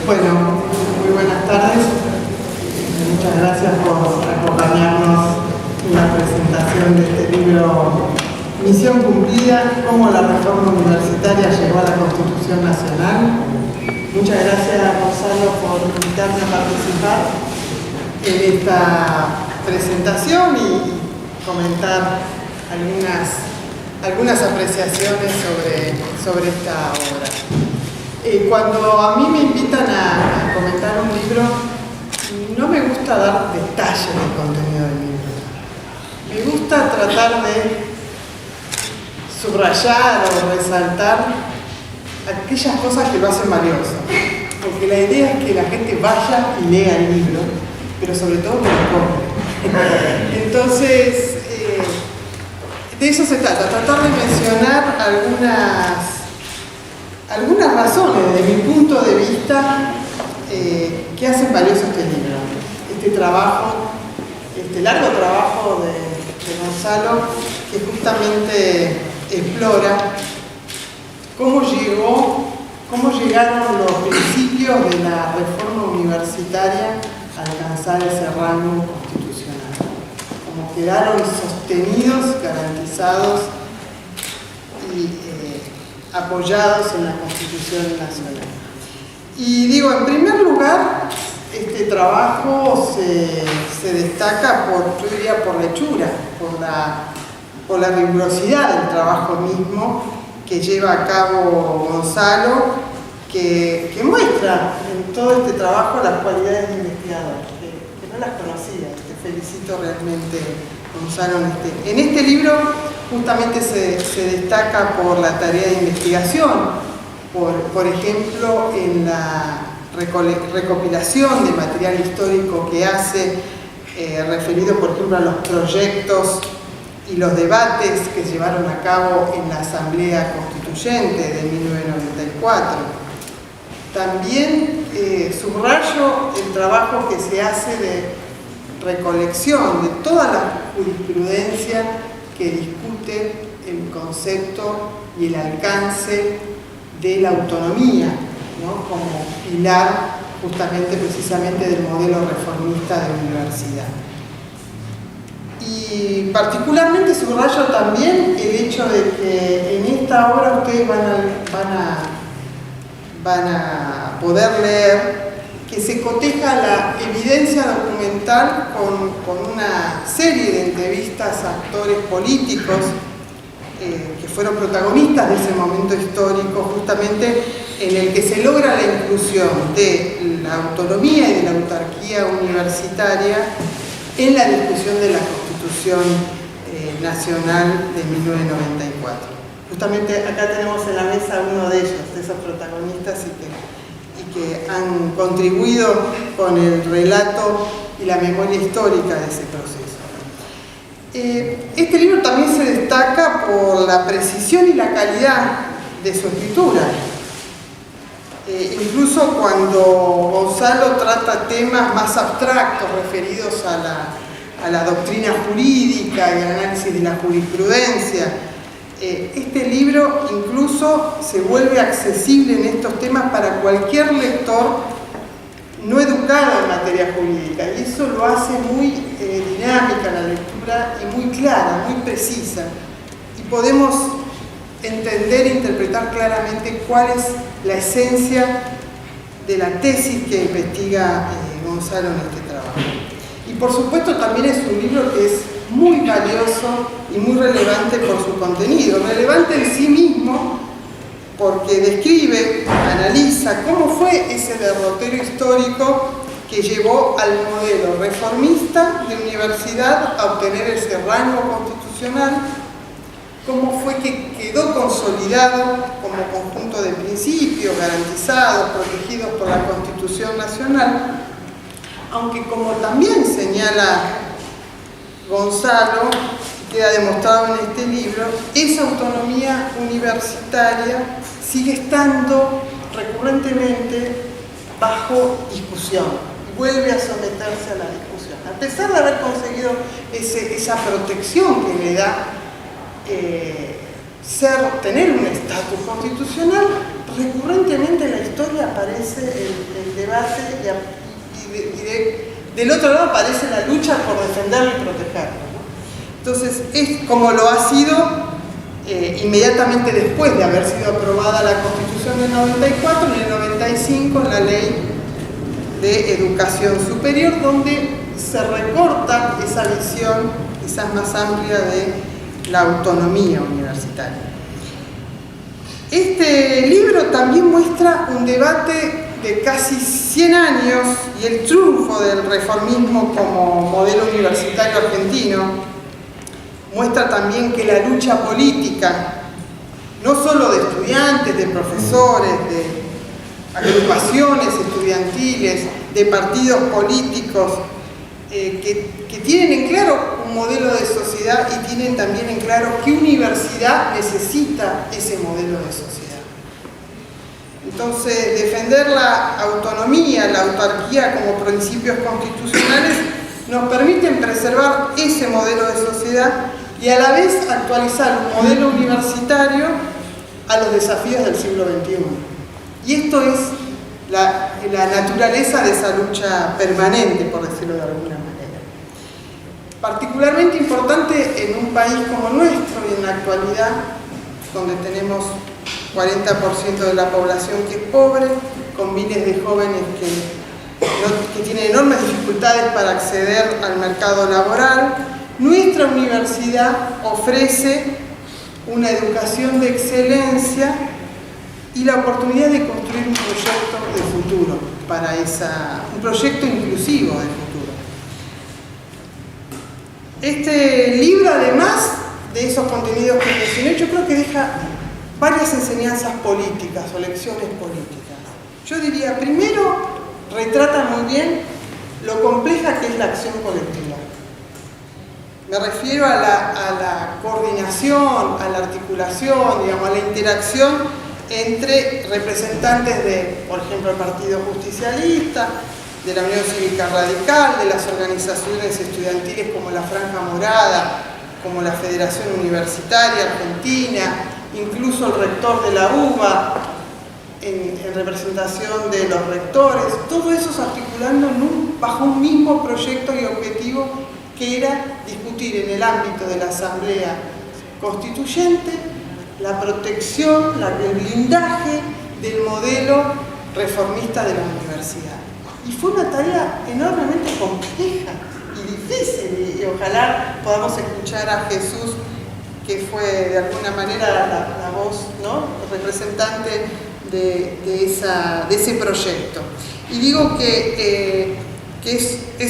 Bueno, muy buenas tardes. Muchas gracias por acompañarnos en la presentación de este libro Misión cumplida, cómo la reforma universitaria llegó a la Constitución Nacional. Muchas gracias, Gonzalo, por invitarme a participar en esta presentación y comentar algunas apreciaciones sobre esta obra. Cuando a mí me invitan a comentar un libro, no me gusta dar detalles del contenido del libro. Me gusta tratar de subrayar o resaltar aquellas cosas que lo hacen valioso. Porque la idea es que la gente vaya y lea el libro, pero sobre todo que lo compre. Entonces, de eso se trata, tratar de mencionar algunas razones, desde mi punto de vista, que hacen valioso este libro. Este largo trabajo de Gonzalo, que justamente explora cómo llegaron los principios de la reforma universitaria a alcanzar ese rango constitucional. Cómo quedaron sostenidos, garantizados y apoyados en la Constitución Nacional. Y digo, en primer lugar, este trabajo se destaca yo diría por la hechura, por la rigurosidad del trabajo mismo que lleva a cabo Gonzalo, que muestra en todo este trabajo las cualidades de investigador, que no las conocía. Te felicito realmente, Gonzalo. En este libro justamente se destaca por la tarea de investigación, por ejemplo, en la recopilación de material histórico que hace, referido por ejemplo a los proyectos y los debates que llevaron a cabo en la Asamblea Constituyente de 1994. También subrayo el trabajo que se hace de recolección de toda la jurisprudencia que discute el concepto y el alcance de la autonomía, ¿no?, como pilar justamente, precisamente, del modelo reformista de universidad. Y particularmente subrayo también el hecho de que en esta obra ustedes van a poder leer que se coteja la evidencia documental con una serie de entrevistas a actores políticos que fueron protagonistas de ese momento histórico, justamente en el que se logra la inclusión de la autonomía y de la autarquía universitaria en la discusión de la Constitución Nacional de 1994. Justamente acá tenemos en la mesa uno de ellos, de esos protagonistas, y que han contribuido con el relato y la memoria histórica de ese proceso. Este libro también se destaca por la precisión y la calidad de su escritura. Incluso cuando Gonzalo trata temas más abstractos referidos a la doctrina jurídica y al análisis de la jurisprudencia, este libro incluso se vuelve accesible en estos temas para cualquier lector no educado en materia jurídica, y eso lo hace muy dinámica la lectura y muy clara, muy precisa, y podemos entender e interpretar claramente cuál es la esencia de la tesis que investiga Gonzalo en este trabajo. Y por supuesto también es un libro que es muy valioso y muy relevante por su contenido, relevante en sí mismo, porque describe, analiza cómo fue ese derrotero histórico que llevó al modelo reformista de universidad a obtener ese rango constitucional, cómo fue que quedó consolidado como conjunto de principios garantizados, protegidos por la Constitución Nacional, aunque, como también señala Gonzalo, queda demostrado en este libro, esa autonomía universitaria sigue estando recurrentemente bajo discusión, vuelve a someterse a la discusión. A pesar de haber conseguido esa protección que le da tener un estatus constitucional, recurrentemente en la historia aparece el debate del otro lado aparece la lucha por defenderlo y protegerlo, ¿no? Entonces, es como lo ha sido inmediatamente después de haber sido aprobada la Constitución del 94, en el 95 la Ley de Educación Superior, donde se recorta esa visión quizás más amplia de la autonomía universitaria. Este libro también muestra un debate de casi 100 años y el triunfo del reformismo como modelo universitario argentino. Muestra también que la lucha política, no solo de estudiantes, de profesores, de agrupaciones estudiantiles, de partidos políticos, que tienen en claro un modelo de sociedad y tienen también en claro qué universidad necesita ese modelo de sociedad. Entonces, defender la autonomía, la autarquía como principios constitucionales nos permiten preservar ese modelo de sociedad y a la vez actualizar un modelo universitario a los desafíos del siglo XXI. Y esto es la naturaleza de esa lucha permanente, por decirlo de alguna manera. Particularmente importante en un país como nuestro y en la actualidad, donde tenemos 40% de la población que es pobre, con miles de jóvenes que tienen enormes dificultades para acceder al mercado laboral. Nuestra universidad ofrece una educación de excelencia y la oportunidad de construir un proyecto de futuro un proyecto inclusivo de futuro. Este libro, además de esos contenidos que mencioné, yo creo que deja varias enseñanzas políticas o lecciones políticas. Yo diría, primero, retrata muy bien lo compleja que es la acción colectiva. Me refiero a la coordinación, a la articulación, digamos, a la interacción entre representantes de, por ejemplo, el Partido Justicialista, de la Unión Cívica Radical, de las organizaciones estudiantiles como la Franja Morada, como la Federación Universitaria Argentina, incluso el rector de la UBA, en representación de los rectores, todo eso se articulando bajo un mismo proyecto y objetivo que era discutir en el ámbito de la Asamblea Constituyente la protección, el blindaje del modelo reformista de la universidad. Y fue una tarea enormemente compleja y difícil, y ojalá podamos escuchar a Jesús, que fue de alguna manera la voz, ¿no?, representante de ese proyecto. Y digo que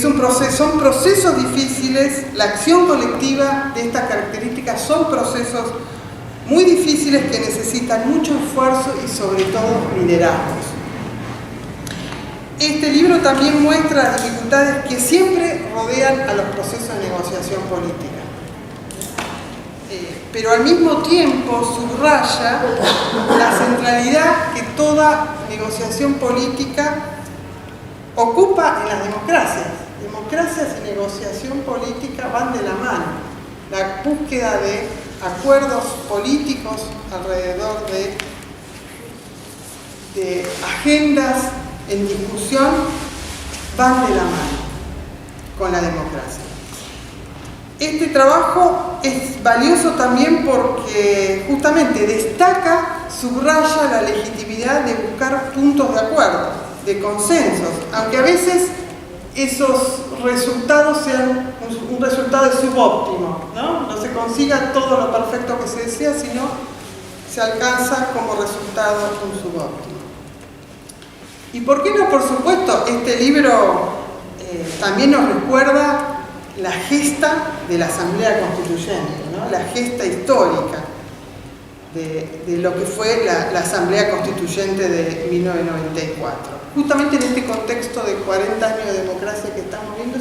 son procesos difíciles. La acción colectiva de estas características son procesos muy difíciles que necesitan mucho esfuerzo y sobre todo liderazgos. Este libro también muestra las dificultades que siempre rodean a los procesos de negociación política. Pero al mismo tiempo subraya la centralidad que toda negociación política ocupa en las democracias. Democracias y negociación política van de la mano. La búsqueda de acuerdos políticos alrededor de agendas en discusión van de la mano con la democracia. Este trabajo es valioso también porque justamente destaca, subraya la legitimidad de buscar puntos de acuerdo, de consensos, aunque a veces esos resultados sean un resultado subóptimo, ¿no? No se consiga todo lo perfecto que se desea, sino se alcanza como resultado un subóptimo. ¿Y por qué no? Por supuesto, este libro también nos recuerda la gesta de la Asamblea Constituyente, ¿no?, la gesta histórica de lo que fue la Asamblea Constituyente de 1994. Justamente en este contexto de 40 años de democracia que estamos viendo,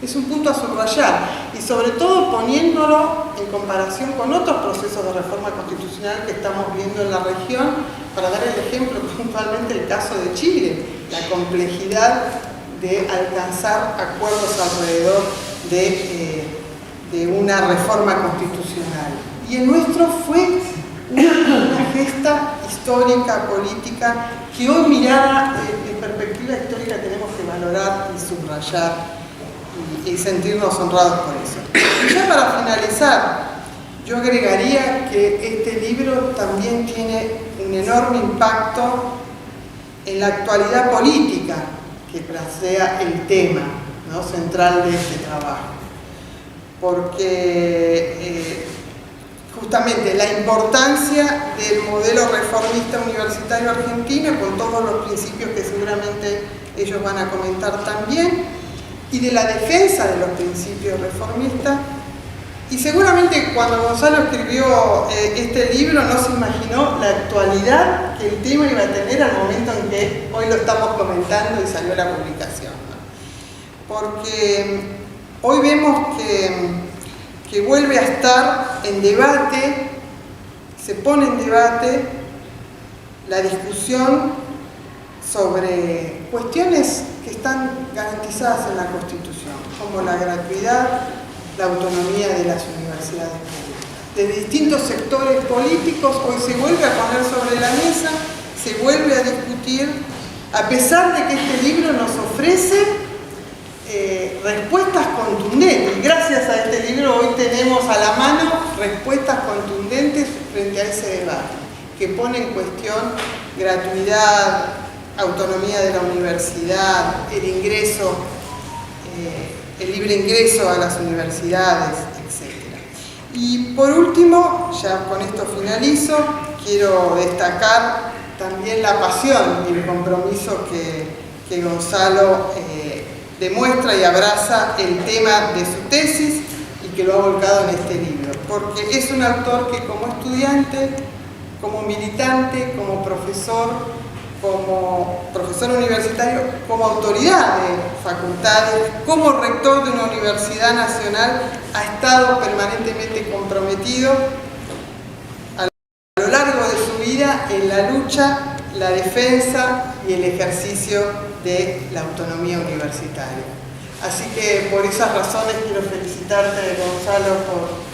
es un punto a subrayar, y sobre todo poniéndolo en comparación con otros procesos de reforma constitucional que estamos viendo en la región. Para dar el ejemplo puntualmente el caso de Chile, la complejidad de alcanzar acuerdos alrededor de una reforma constitucional. Y el nuestro fue una gesta histórica, política, que hoy mirada de perspectiva histórica tenemos que valorar y subrayar y sentirnos honrados por eso. Y ya para finalizar, yo agregaría que este libro también tiene un enorme impacto en la actualidad política que plantea el tema, ¿no?, central de este trabajo. Porque justamente la importancia del modelo reformista universitario argentino, con todos los principios que seguramente ellos van a comentar también, y de la defensa de los principios reformistas. Y seguramente cuando Gonzalo escribió este libro no se imaginó la actualidad que el tema iba a tener al momento en que hoy lo estamos comentando y salió la publicación, ¿no? Porque hoy vemos que vuelve a estar en debate, se pone en debate la discusión sobre cuestiones que están garantizadas en la Constitución, como la gratuidad, la autonomía de las universidades públicas. Desde distintos sectores políticos hoy se vuelve a poner sobre la mesa, se vuelve a discutir, a pesar de que este libro nos ofrece respuestas contundentes. Y gracias a este libro hoy tenemos a la mano respuestas contundentes frente a ese debate, que pone en cuestión gratuidad, autonomía de la universidad, el ingreso, el libre ingreso a las universidades, etc. Y por último, ya con esto finalizo, quiero destacar también la pasión y el compromiso que Gonzalo demuestra y abraza el tema de su tesis y que lo ha volcado en este libro, porque es un autor que como estudiante, como militante, como profesor universitario, como autoridad de facultades, como rector de una universidad nacional, ha estado permanentemente comprometido a lo largo de su vida en la lucha, la defensa y el ejercicio de la autonomía universitaria. Así que por esas razones quiero felicitarte, Gonzalo,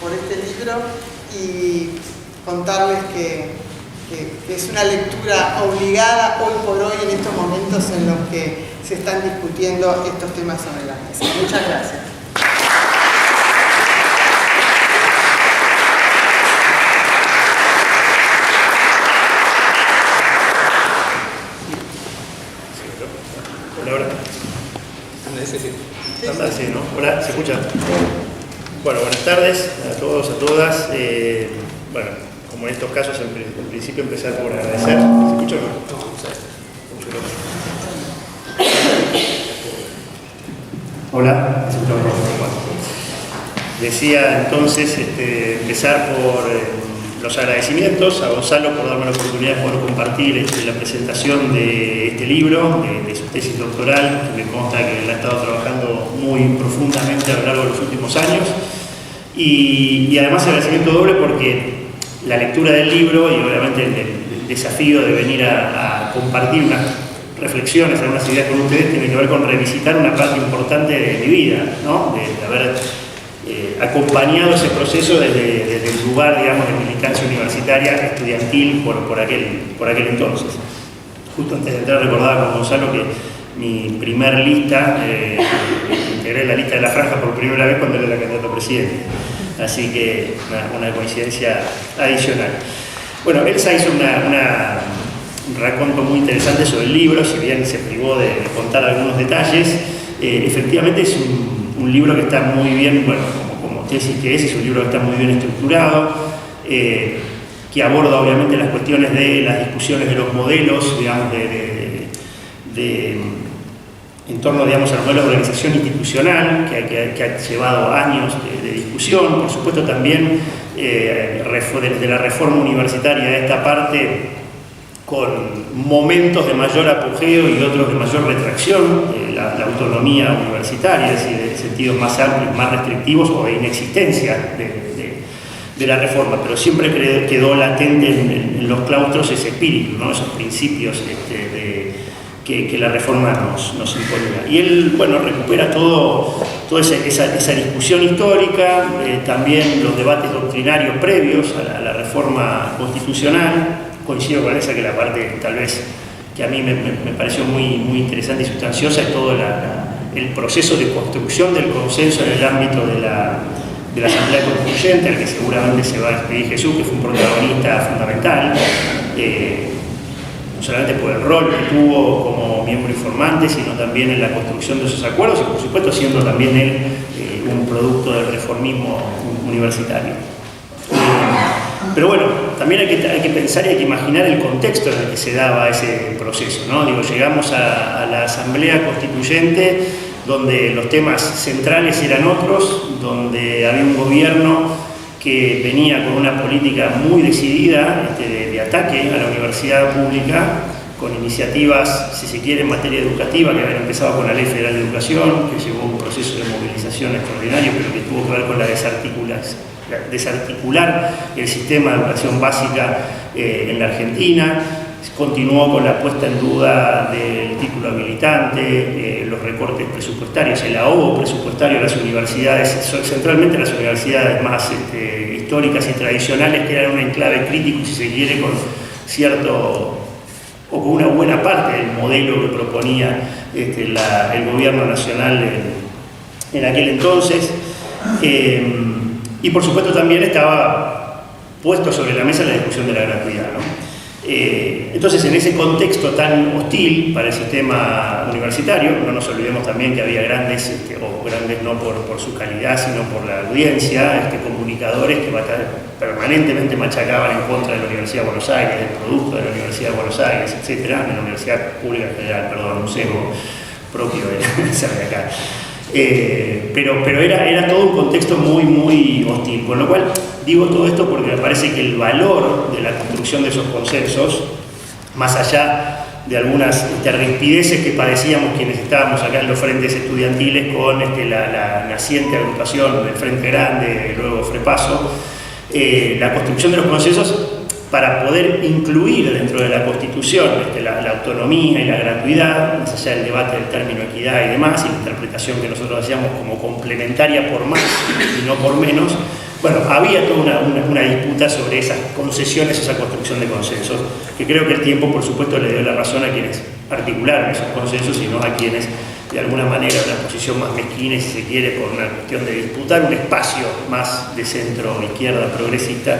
por este libro y contarles que es una lectura obligada hoy por hoy en estos momentos en los que se están discutiendo estos temas sobre la mesa. Muchas gracias. Hola. Sí, ¿no? Hola, ¿se escucha? Bueno, buenas tardes a todos, a todas. Bueno, como en estos casos, en principio empezar por agradecer. ¿Se escucha o no? Hola, ¿se escucha? Bueno. Decía entonces empezar por los agradecimientos a Gonzalo por darme la oportunidad de poder compartir la presentación de este libro, de su tesis doctoral, que me consta que él ha estado trabajando muy profundamente a lo largo de los últimos años. Y además agradecimiento doble porque la lectura del libro y obviamente el desafío de venir a compartir unas reflexiones, algunas ideas con ustedes, tiene que ver con revisitar una parte importante de mi vida, ¿no? De haber acompañado ese proceso desde el lugar, digamos, de militancia universitaria, estudiantil, por aquel entonces. Justo antes de entrar recordaba con Gonzalo que mi primer lista, integré la lista de la franja por primera vez cuando era candidato a presidente. Así que una coincidencia adicional. Bueno, Elsa hizo un raconto muy interesante sobre el libro, si bien se privó de contar algunos detalles. Efectivamente es un libro que está muy bien, bueno, como tesis que es un libro que está muy bien estructurado, que aborda obviamente las cuestiones de las discusiones de los modelos, digamos, en torno, digamos, al modelo de organización institucional que ha llevado años de discusión, por supuesto también de la reforma universitaria de esta parte, con momentos de mayor apogeo y otros de mayor retracción, la autonomía universitaria, es decir, en sentidos más amplios, más restrictivos o de inexistencia de la reforma, pero siempre quedó latente en los claustros ese espíritu, ¿no? Esos principios que la reforma nos imponía. Y él, bueno, recupera toda esa discusión histórica, también los debates doctrinarios previos a la reforma constitucional, coincido con esa, que la parte tal vez que a mí me pareció muy interesante y sustanciosa es todo el proceso de construcción del consenso en el ámbito de la Asamblea Constituyente, al que seguramente se va a despedir Jesús, que fue un protagonista fundamental, no solamente por el rol que tuvo como miembro informante, sino también en la construcción de esos acuerdos y por supuesto siendo también él un producto del reformismo universitario. Pero bueno, también hay que pensar y hay que imaginar el contexto en el que se daba ese proceso, ¿no? Digo, llegamos a la Asamblea Constituyente, donde los temas centrales eran otros, donde había un gobierno que venía con una política muy decidida de ataque a la universidad pública, con iniciativas, si se quiere, en materia educativa, que habían empezado con la Ley Federal de Educación, que llevó un proceso de movilización extraordinario, pero que tuvo que ver con la desarticular el sistema de educación básica en la Argentina. Continuó con la puesta en duda del título habilitante, los recortes presupuestarios, el ahogo presupuestario a las universidades, centralmente las universidades más históricas y tradicionales, que eran un enclave crítico, si se quiere, con cierto o con una buena parte del modelo que proponía el gobierno nacional en aquel entonces. Y por supuesto también estaba puesto sobre la mesa la discusión de la gratuidad, ¿no? Entonces, en ese contexto tan hostil para el sistema universitario, no nos olvidemos también que había grandes, o grandes no por su calidad, sino por la audiencia, comunicadores que permanentemente machacaban en contra de la Universidad de Buenos Aires, del producto de la Universidad de Buenos Aires, etc., de la Universidad Pública en general, perdón, un sesgo propio de ser de acá. Pero era todo un contexto muy hostil, con lo cual digo todo esto porque me parece que el valor de la construcción de esos consensos, más allá de algunas rispideces que padecíamos quienes estábamos acá en los frentes estudiantiles con la naciente agrupación del Frente Grande, luego Frepaso, la construcción de los consensos para poder incluir dentro de la Constitución la autonomía y la gratuidad, más allá del debate del término equidad y demás, y la interpretación que nosotros hacíamos como complementaria por más y no por menos. Bueno, había toda una disputa sobre esas concesiones, esa construcción de consensos, que creo que el tiempo, por supuesto, le dio la razón a quienes articularon esos consensos y no a quienes, de alguna manera, en una posición más mezquina, si se quiere, por una cuestión de disputar un espacio más de centro-izquierda progresista,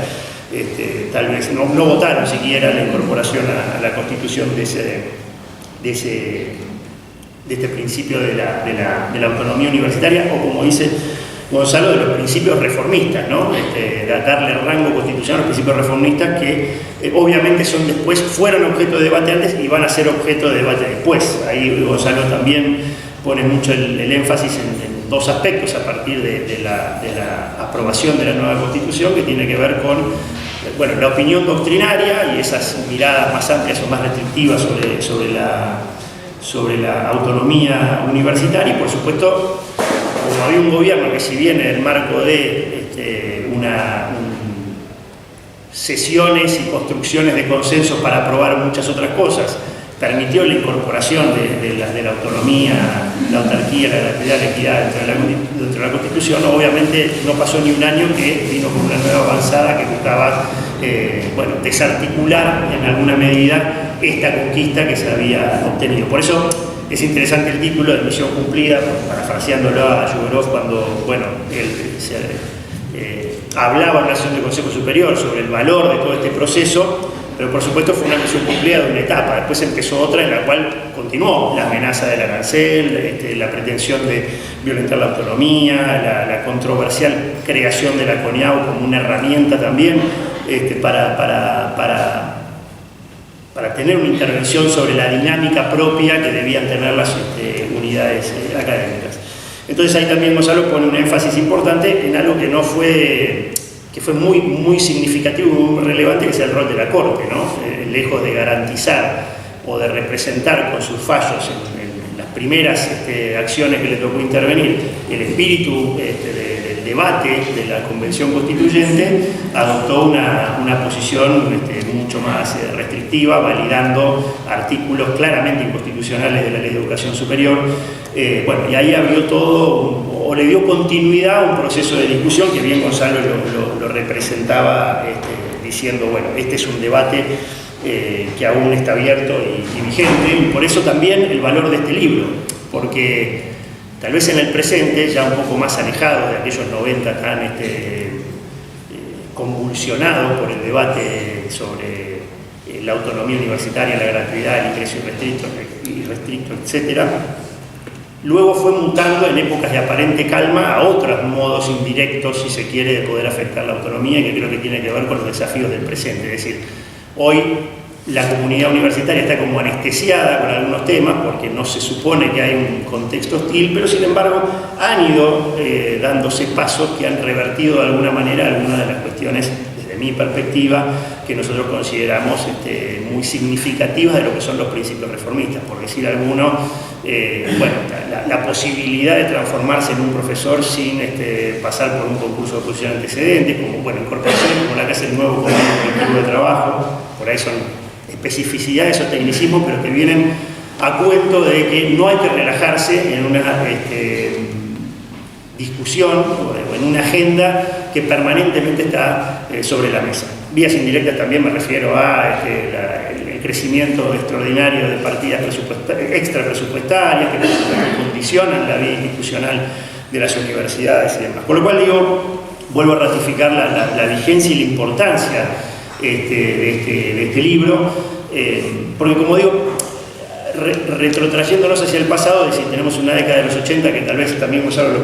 tal vez no votaron siquiera la incorporación a la Constitución de este principio de la autonomía universitaria, o como dice Gonzalo, de los principios reformistas, ¿no? Darle rango constitucional a los principios reformistas que obviamente fueron objeto de debate antes y van a ser objeto de debate después. Ahí Gonzalo también pone mucho el énfasis en dos aspectos a partir de la aprobación de la nueva Constitución, que tiene que ver con la opinión doctrinaria y esas miradas más amplias o más restrictivas sobre la autonomía universitaria, y por supuesto, como había un gobierno que, si bien en el marco de sesiones y construcciones de consensos para aprobar muchas otras cosas, permitió la incorporación de la autonomía, la autarquía, la gratuidad, la equidad dentro de la Constitución, obviamente no pasó ni un año que vino con una nueva avanzada que buscaba desarticular en alguna medida esta conquista que se había obtenido. Por eso es interesante el título de Misión Cumplida, parafraseándolo a Yugerov cuando él hablaba en la sesión del Consejo Superior sobre el valor de todo este proceso, pero por supuesto fue una misión cumplida de una etapa. Después empezó otra en la cual continuó la amenaza de la arancel, la pretensión de violentar la autonomía, la controversial creación de la CONIAU como una herramienta también para tener una intervención sobre la dinámica propia que debían tener las unidades académicas. Entonces ahí también Gonzalo pone un énfasis importante en algo que fue muy significativo y muy relevante, que es el rol de la Corte, ¿no? Lejos de garantizar o de representar con sus fallos en las primeras acciones que le tocó intervenir el espíritu del debate de la Convención Constituyente, adoptó una posición mucho más restrictiva, validando artículos claramente inconstitucionales de la Ley de Educación Superior. Y ahí abrió todo, o le dio continuidad a un proceso de discusión que bien Gonzalo lo representaba, diciendo, este es un debate que aún está abierto y vigente, y por eso también el valor de este libro, porque tal vez en el presente, ya un poco más alejado de aquellos 90 tan convulsionados por el debate sobre la autonomía universitaria, la gratuidad, el ingreso irrestricto, etc., luego fue mutando en épocas de aparente calma a otros modos indirectos, si se quiere, de poder afectar la autonomía, que creo que tiene que ver con los desafíos del presente. Es decir, hoy la comunidad universitaria está como anestesiada con algunos temas porque no se supone que hay un contexto hostil, pero sin embargo han ido dándose pasos que han revertido de alguna manera algunas de las cuestiones, desde mi perspectiva, que nosotros consideramos muy significativas de lo que son los principios reformistas. Por decir alguno, bueno, la posibilidad de transformarse en un profesor sin pasar por un concurso de oposición antecedentes, como, bueno, incorporaciones como la que hace el nuevo colectivo de trabajo, por ahí son especificidades o tecnicismos, pero que vienen a cuento de que no hay que relajarse en una discusión o en una agenda que permanentemente está sobre la mesa. Vías indirectas también me refiero a el crecimiento extraordinario de partidas extrapresupuestarias que condicionan la vida institucional de las universidades y demás. Con lo cual digo, vuelvo a ratificar la vigencia y la importancia de este libro, porque como digo, retrotrayéndonos hacia el pasado, es decir, tenemos una década de los 80 que tal vez también Gonzalo lo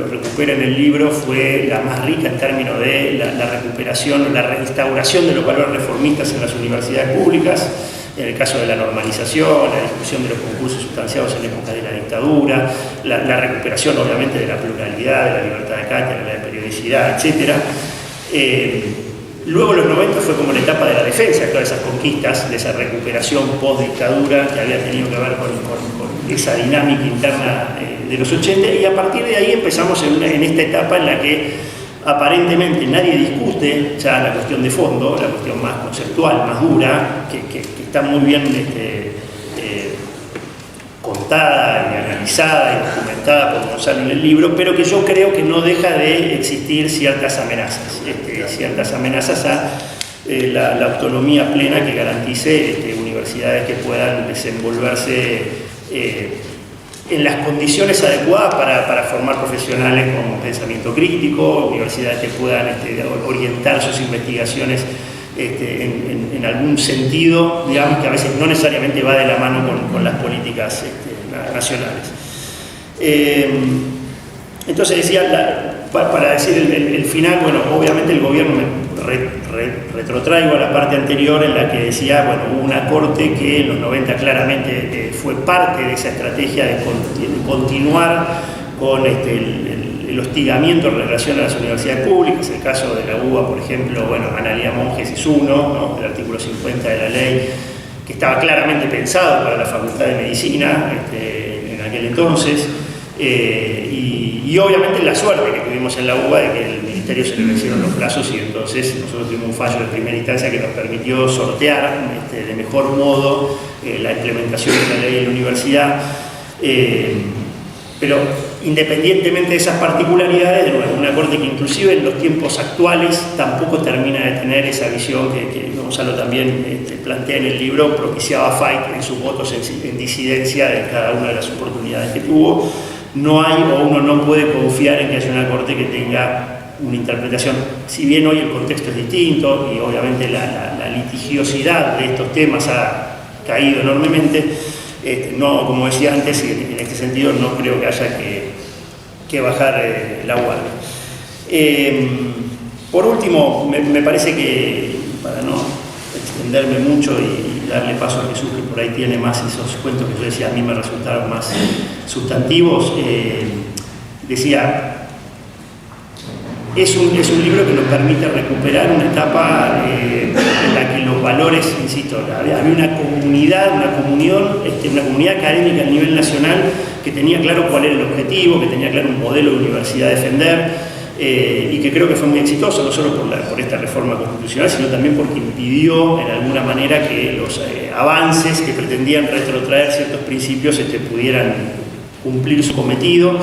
recupera en el libro, fue la más rica en términos de la recuperación, la reinstauración de los valores reformistas en las universidades públicas, en el caso de la normalización, la discusión de los concursos sustanciados en la época de la dictadura, la recuperación obviamente de la pluralidad, de la libertad de cátedra, de la periodicidad, etc. Luego los 90 fue como la etapa de la defensa de todas esas conquistas, de esa recuperación post-dictadura que había tenido que ver con esa dinámica interna de los 80, y a partir de ahí empezamos en esta etapa en la que aparentemente nadie discute ya la cuestión de fondo, la cuestión más conceptual, más dura, que está muy bien contada y analizada y documentada por Gonzalo en el libro, pero que yo creo que no deja de existir ciertas amenazas a la autonomía plena que garantice universidades que puedan desenvolverse en las condiciones adecuadas para formar profesionales con pensamiento crítico, universidades que puedan orientar sus investigaciones en algún sentido, digamos, que a veces no necesariamente va de la mano con las políticas nacionales. Entonces decía, para decir el final, bueno, obviamente el gobierno, retrotraigo a la parte anterior en la que decía, bueno, hubo una corte que en los 90 claramente fue parte de esa estrategia de continuar con el hostigamiento en relación a las universidades públicas. El caso de la UBA, por ejemplo, bueno, Analía Monjes es uno, ¿no?, del artículo 50 de la ley, que estaba claramente pensado para la Facultad de Medicina en aquel entonces, y obviamente la suerte que tuvimos en la UBA de que el Ministerio se le vencieron los plazos, y entonces nosotros tuvimos un fallo de primera instancia que nos permitió sortear de mejor modo la implementación de la ley en la universidad. Pero independientemente de esas particularidades, de nuevo, una corte que inclusive en los tiempos actuales tampoco termina de tener esa visión que Gonzalo también plantea en el libro, propiciaba Fait en sus votos en disidencia de cada una de las oportunidades que tuvo. No hay, o uno no puede confiar en que haya una corte que tenga una interpretación, si bien hoy el contexto es distinto y obviamente la litigiosidad de estos temas ha caído enormemente. No, como decía antes, en este sentido no creo que haya que bajar la guardia. Por último, me parece que, para no extenderme mucho y darle paso a Jesús, que por ahí tiene más esos cuentos que yo decía, a mí me resultaron más sustantivos, decía, es un libro que nos permite recuperar una etapa en la que los valores, insisto, había una comunidad, una comunidad académica a nivel nacional que tenía claro cuál era el objetivo, que tenía claro un modelo de universidad a defender, y que creo que fue muy exitoso, no solo por esta reforma constitucional, sino también porque impidió en alguna manera que los avances que pretendían retrotraer ciertos principios pudieran cumplir su cometido.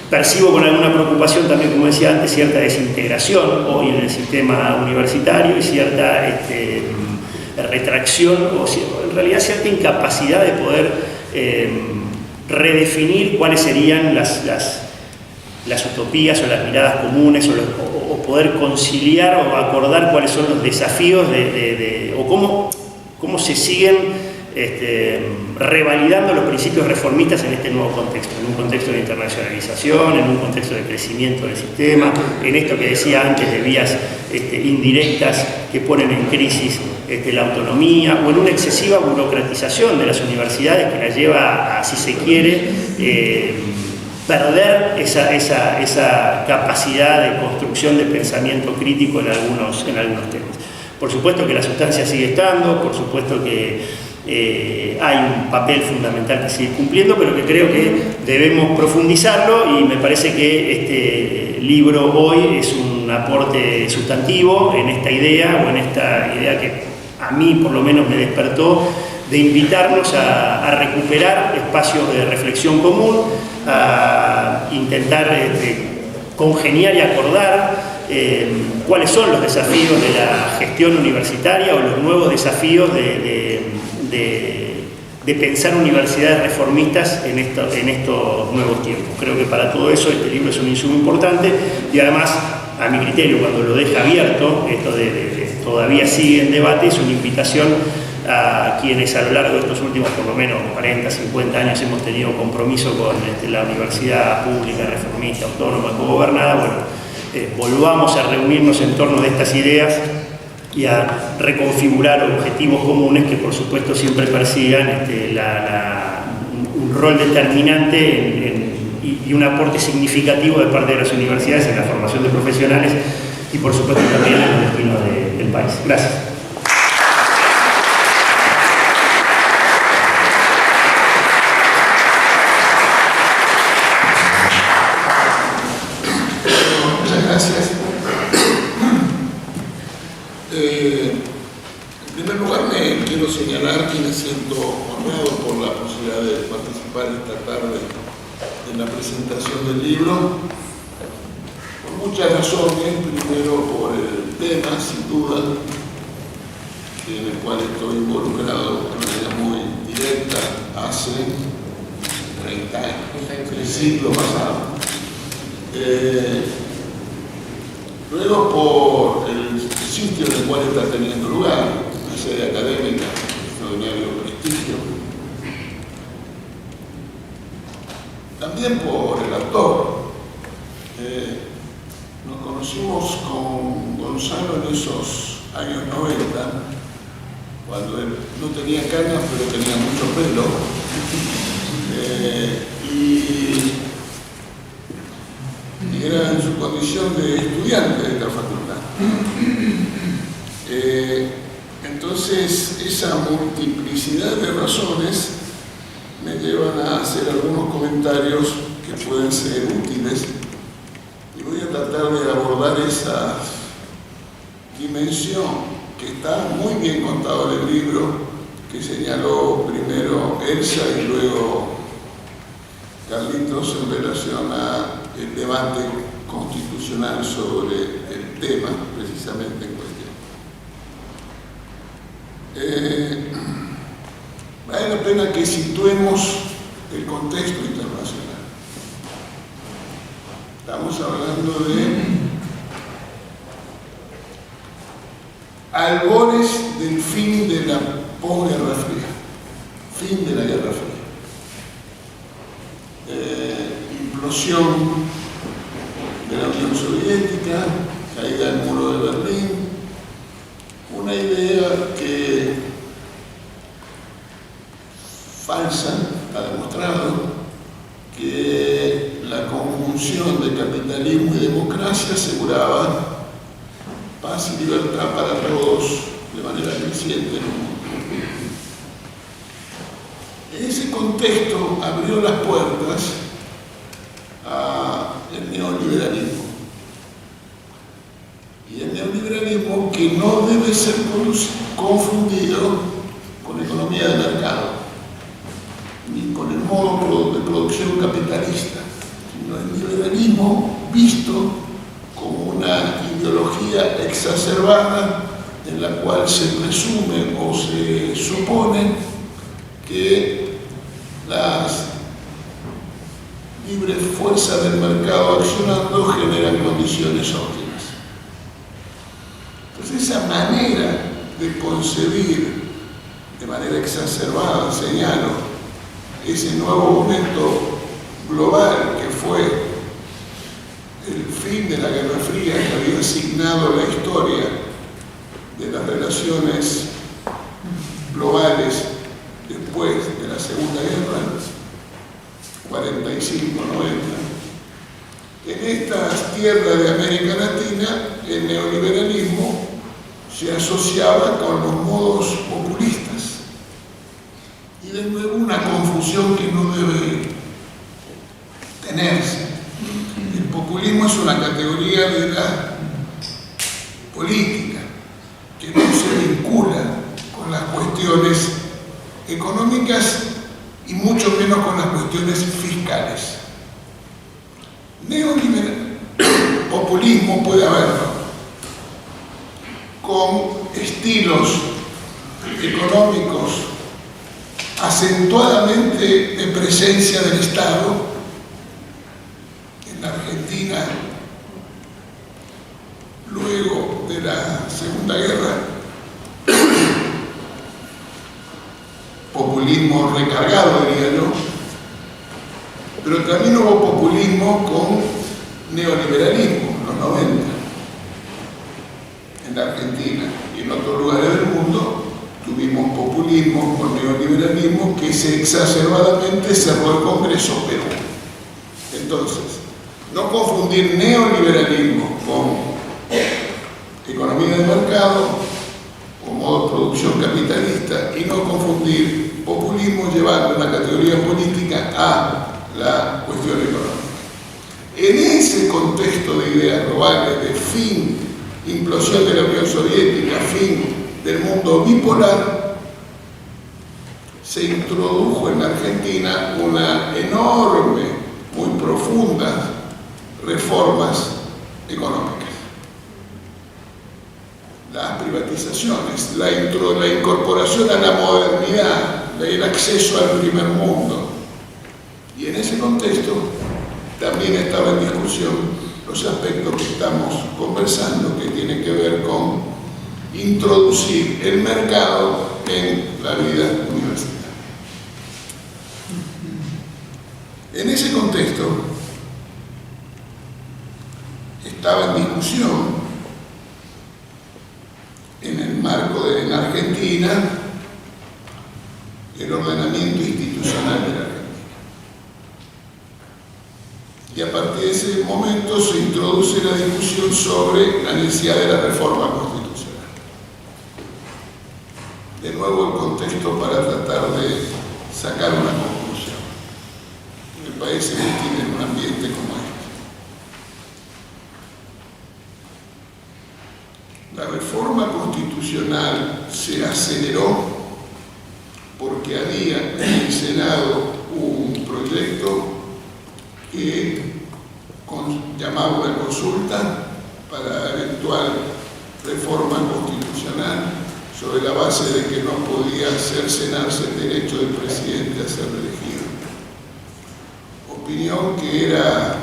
Percibo con alguna preocupación también, como decía antes, cierta desintegración hoy en el sistema universitario y cierta retracción o en realidad cierta incapacidad de poder redefinir cuáles serían las utopías o las miradas comunes o poder conciliar o acordar cuáles son los desafíos o cómo se siguen revalidando los principios reformistas en este nuevo contexto, en un contexto de internacionalización, en un contexto de crecimiento del sistema, en esto que decía antes de vías indirectas que ponen en crisis la autonomía, o en una excesiva burocratización de las universidades que la lleva a, si se quiere, perder esa capacidad de construcción de pensamiento crítico en algunos temas. Por supuesto que la sustancia sigue estando, por supuesto que hay un papel fundamental que sigue cumpliendo, pero que creo que debemos profundizarlo, y me parece que este libro hoy es un aporte sustantivo en esta idea, o en esta idea que a mí por lo menos me despertó, de invitarnos a recuperar espacios de reflexión común, a intentar congeniar y acordar cuáles son los desafíos de la gestión universitaria o los nuevos desafíos de pensar universidades reformistas en estos nuevos tiempos. Creo que para todo eso este libro es un insumo importante, y además, a mi criterio, cuando lo deja abierto, esto todavía sigue en debate, es una invitación a quienes a lo largo de estos últimos por lo menos 40, 50 años hemos tenido compromiso con la universidad pública, reformista, autónoma, cogobernada. Bueno, volvamos a reunirnos en torno de estas ideas y a reconfigurar objetivos comunes que por supuesto siempre persigan un rol determinante y un aporte significativo de parte de las universidades en la formación de profesionales y por supuesto también en el destino del país. Gracias. En primer lugar, me quiero señalar que me siento honrado por la posibilidad de participar esta tarde en la presentación del libro, por muchas razones. Primero, por el tema, sin duda, en el cual estoy involucrado de manera muy directa hace 30 años, el siglo pasado. Luego, por el sitio en el cual está teniendo lugar, una sede académica de extraordinario prestigio. También por el autor. Nos conocimos con Gonzalo en esos años 90, cuando él no tenía canas, pero tenía mucho pelo. Y era en su condición de estudiante de esta facultad. Entonces, esa multiplicidad de razones me llevan a hacer algunos comentarios que pueden ser útiles, y voy a tratar de abordar esa dimensión que está muy bien contada en el libro, que señaló primero Elsa y luego Carlitos en relación al debate constitucional sobre el tema precisamente en cuestión. Vale la pena que situemos el contexto internacional. Estamos hablando de albores del fin de la posguerra fría, fin de la Guerra Fría. Implosión de la Unión Soviética, caída del muro de Berlín, una idea que falsa, ha demostrado que la conjunción de capitalismo y democracia aseguraba paz y libertad para todos de manera creciente en el mundo. Ese contexto abrió las puertas al neoliberalismo. Y el neoliberalismo que no debe ser confundido con economía de mercado, ni con el modo de producción capitalista, sino el liberalismo visto como una ideología exacerbada en en la cual se presume o se supone que las libres fuerzas del mercado accionando generan condiciones óptimas. Entonces esa manera de concebir de manera exacerbada, señalo, ese nuevo momento global que fue el fin de la Guerra Fría, que había asignado la historia de las relaciones globales después de la Segunda Guerra, 45-90. En estas tierras de América Latina, el neoliberalismo se asociaba con los modos populistas. Y de nuevo una confusión que no debe tenerse. El populismo es una categoría de la política que no se vincula con las cuestiones económicas y mucho menos con las cuestiones fiscales. Populismo puede haberlo con estilos económicos acentuadamente de presencia del Estado. En la Argentina, luego de la Segunda Guerra, populismo recargado, diría yo, pero también hubo populismo con neoliberalismo en los 90, en la Argentina y en otros lugares del mundo. Tuvimos populismo con neoliberalismo que exacerbadamente cerró el Congreso Perú. Entonces, no confundir neoliberalismo con economía de mercado o modo de producción capitalista y no confundir populismo llevando una categoría política a la cuestión económica. En ese contexto de ideas globales de fin, implosión de la Unión Soviética, fin del mundo bipolar, se introdujo en la Argentina una enorme, muy profunda reformas económicas. Las privatizaciones, la incorporación a la modernidad, el acceso al primer mundo. Y en ese contexto también estaba en discusión los aspectos que estamos conversando, que tienen que ver con introducir el mercado en la vida universitaria. En ese contexto estaba en discusión en el marco de la Argentina el ordenamiento institucional de la Argentina. Y a partir de ese momento se introduce la discusión sobre la necesidad de la reforma constitucional. De nuevo el contexto para tratar de sacar una conclusión. Me parece que tiene un ambiente como este. La reforma constitucional se aceleró porque había en el Senado un proyecto que llamaba una consulta para eventual reforma constitucional sobre la base de que no podía cercenarse el derecho del presidente a ser reelegido. Opinión que era,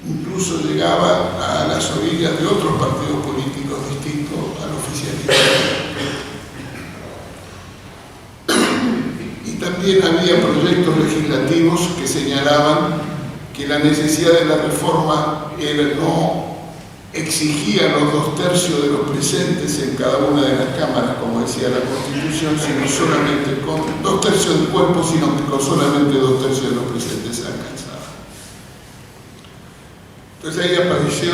incluso llegaba a las orillas de otros partidos políticos distintos al oficialismo. Y también había proyectos legislativos que señalaban que la necesidad de la reforma no exigía los 2/3 de los presentes en cada una de las cámaras, como decía la Constitución, sino solamente con 2/3 del cuerpo, sino que con solamente 2/3 de los presentes se alcanzaba. Entonces ahí apareció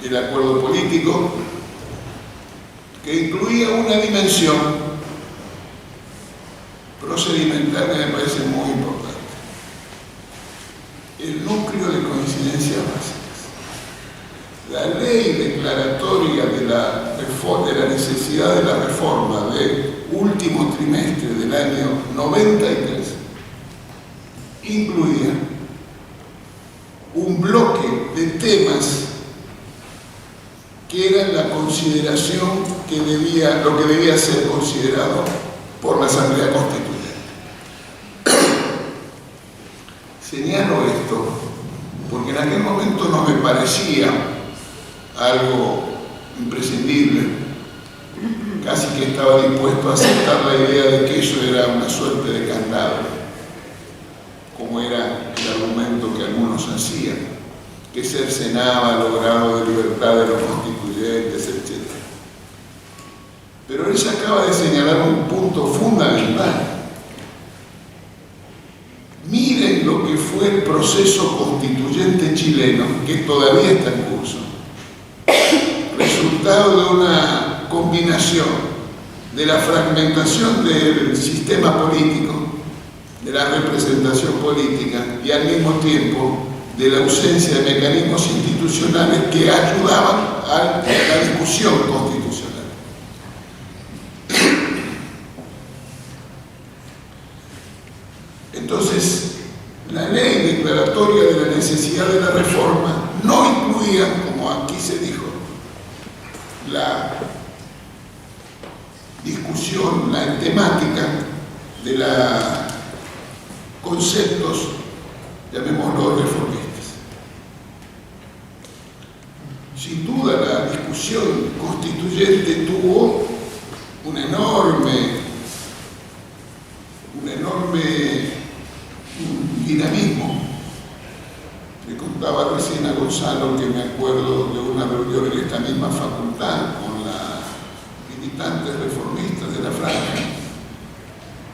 el acuerdo político que incluía una dimensión procedimental que me parece muy importante. El núcleo de coincidencias básicas. La ley declaratoria de la necesidad de la reforma del último trimestre del año 93 incluía un bloque de temas que era la consideración lo que debía ser considerado por la Asamblea Constituyente. Señalo esto porque en aquel momento no me parecía algo imprescindible, casi que estaba dispuesto a aceptar la idea de que eso era una suerte de candado, como era el argumento que algunos hacían, que cercenaba los grados de libertad de los constituyentes, etc. Pero él se acaba de señalar un punto fundamental. Miren lo que fue el proceso constituyente chileno, que todavía está en curso. Resultado de una combinación de la fragmentación del sistema político, de la representación política y al mismo tiempo de la ausencia de mecanismos institucionales que ayudaban a la discusión constitucional. Entonces, la ley declaratoria de la necesidad de la reforma no incluía, como aquí se dijo, la discusión, la temática de los conceptos, llamémoslo, reformistas. Sin duda, la discusión constituyente tuvo un enorme dinamismo. Le contaba recién a Gonzalo que me acuerdo de una reunión en esta misma facultad con las militantes reformistas de la franja,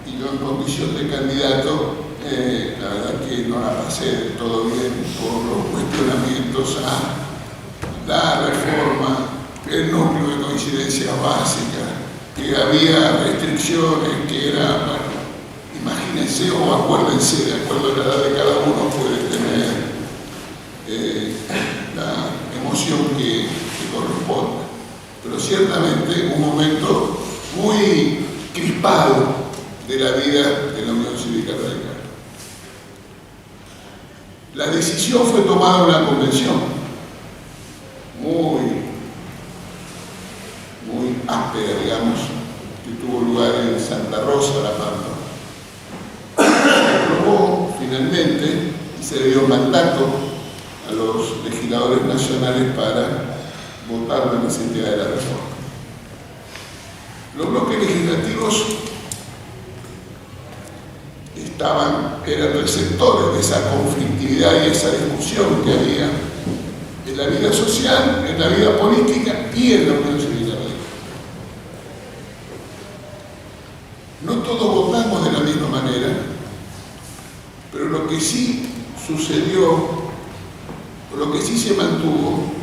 y yo en condición de candidato, la verdad que no la pasé del todo bien por los cuestionamientos a la reforma, el núcleo de coincidencia básica, que había restricciones, que era, bueno, imagínense o acuérdense, de acuerdo a la edad de cada uno, puede tener la emoción que corresponda. Pero ciertamente un momento muy crispado de la vida de la Unión Cívica Radical. La decisión fue tomada en una convención muy áspera, digamos, que tuvo lugar en Santa Rosa, La Pampa. Se aprobó finalmente y se le dio mandato a los legisladores nacionales para votar la necesidad de la reforma. Los bloques legislativos eran receptores de esa conflictividad y esa discusión que había en la vida social, en la vida política y en la Unión Cívica Radical. No todos votamos de la misma manera, pero lo que sí sucedió, o lo que sí se mantuvo,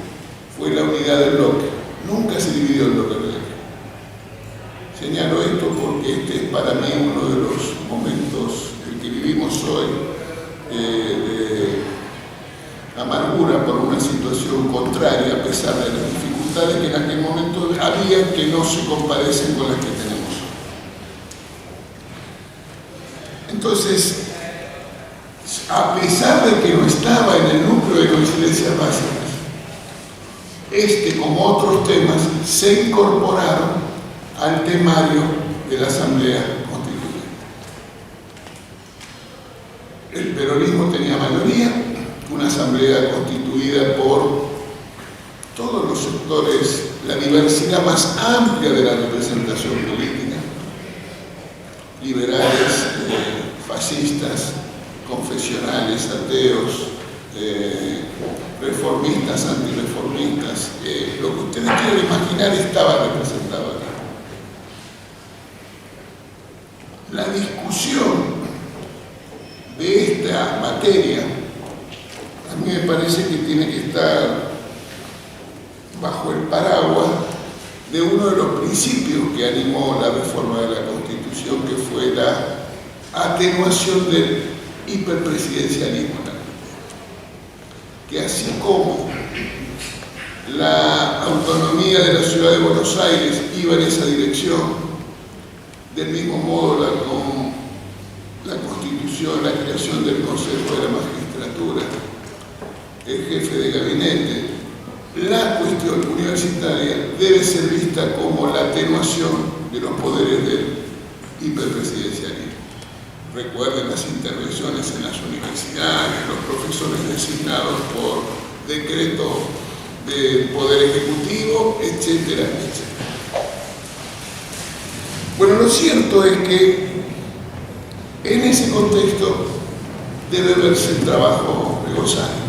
fue la unidad del bloque. Nunca se dividió el bloque radical. Señalo esto porque este es para mí uno de los momentos en que vivimos hoy de amargura por una situación contraria, a pesar de las dificultades que en aquel momento había, que no se compadecen con las que tenemos hoy. Entonces, a pesar de que no estaba en el núcleo de coincidencias básicas, como otros temas, se incorporaron al temario de la Asamblea Constituyente. El peronismo tenía mayoría, una asamblea constituida por todos los sectores, la diversidad más amplia de la representación política, liberales, fascistas, confesionales, ateos, reformistas, antirreformistas, lo que ustedes quieran imaginar estaba representado aquí. La discusión de esta materia a mí me parece que tiene que estar bajo el paraguas de uno de los principios que animó la reforma de la Constitución, que fue la atenuación del hiperpresidencialismo, que así como la autonomía de la Ciudad de Buenos Aires iba en esa dirección, del mismo modo la Constitución, la creación del Consejo de la Magistratura, el jefe de gabinete, la cuestión gestión universitaria debe ser vista como la atenuación de los poderes del hiperpresidencialismo. Recuerden las intervenciones en las universidades, los profesores designados por decreto del Poder Ejecutivo, etcétera, etcétera. Bueno, lo cierto es que en ese contexto debe verse el trabajo de González.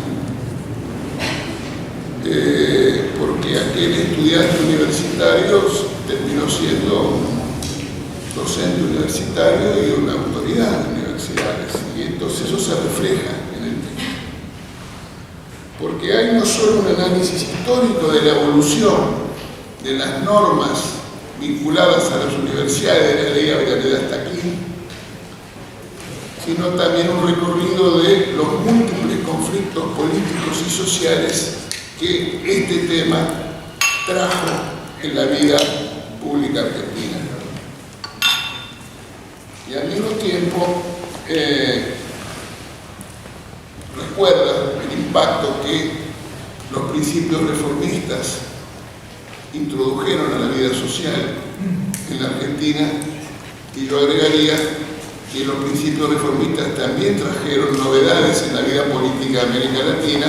Porque aquel estudiante universitario terminó siendo docente universitario y una autoridad en universidades, y entonces eso se refleja en el texto. Porque hay no solo un análisis histórico de la evolución de las normas vinculadas a las universidades de la ley Avellaneda hasta aquí, sino también un recorrido de los múltiples conflictos políticos y sociales que este tema trajo en la vida pública argentina. Y al mismo tiempo recuerda el impacto que los principios reformistas introdujeron a la vida social en la Argentina, y yo agregaría que los principios reformistas también trajeron novedades en la vida política de América Latina.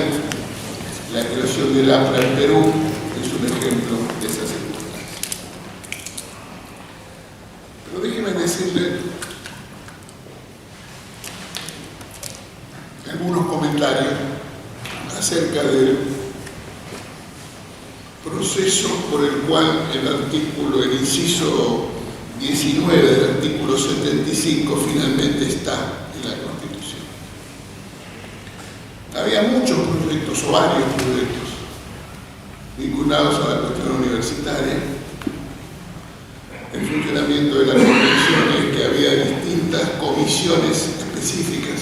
La creación del APRA en Perú es un ejemplo de esas circunstancias. Pero déjenme decirle algunos comentarios acerca del proceso por el cual el inciso 19 del artículo 75 finalmente está en la Constitución. Había muchos proyectos, o varios proyectos, vinculados a la cuestión universitaria. El funcionamiento de la Convención es que había distintas comisiones específicas.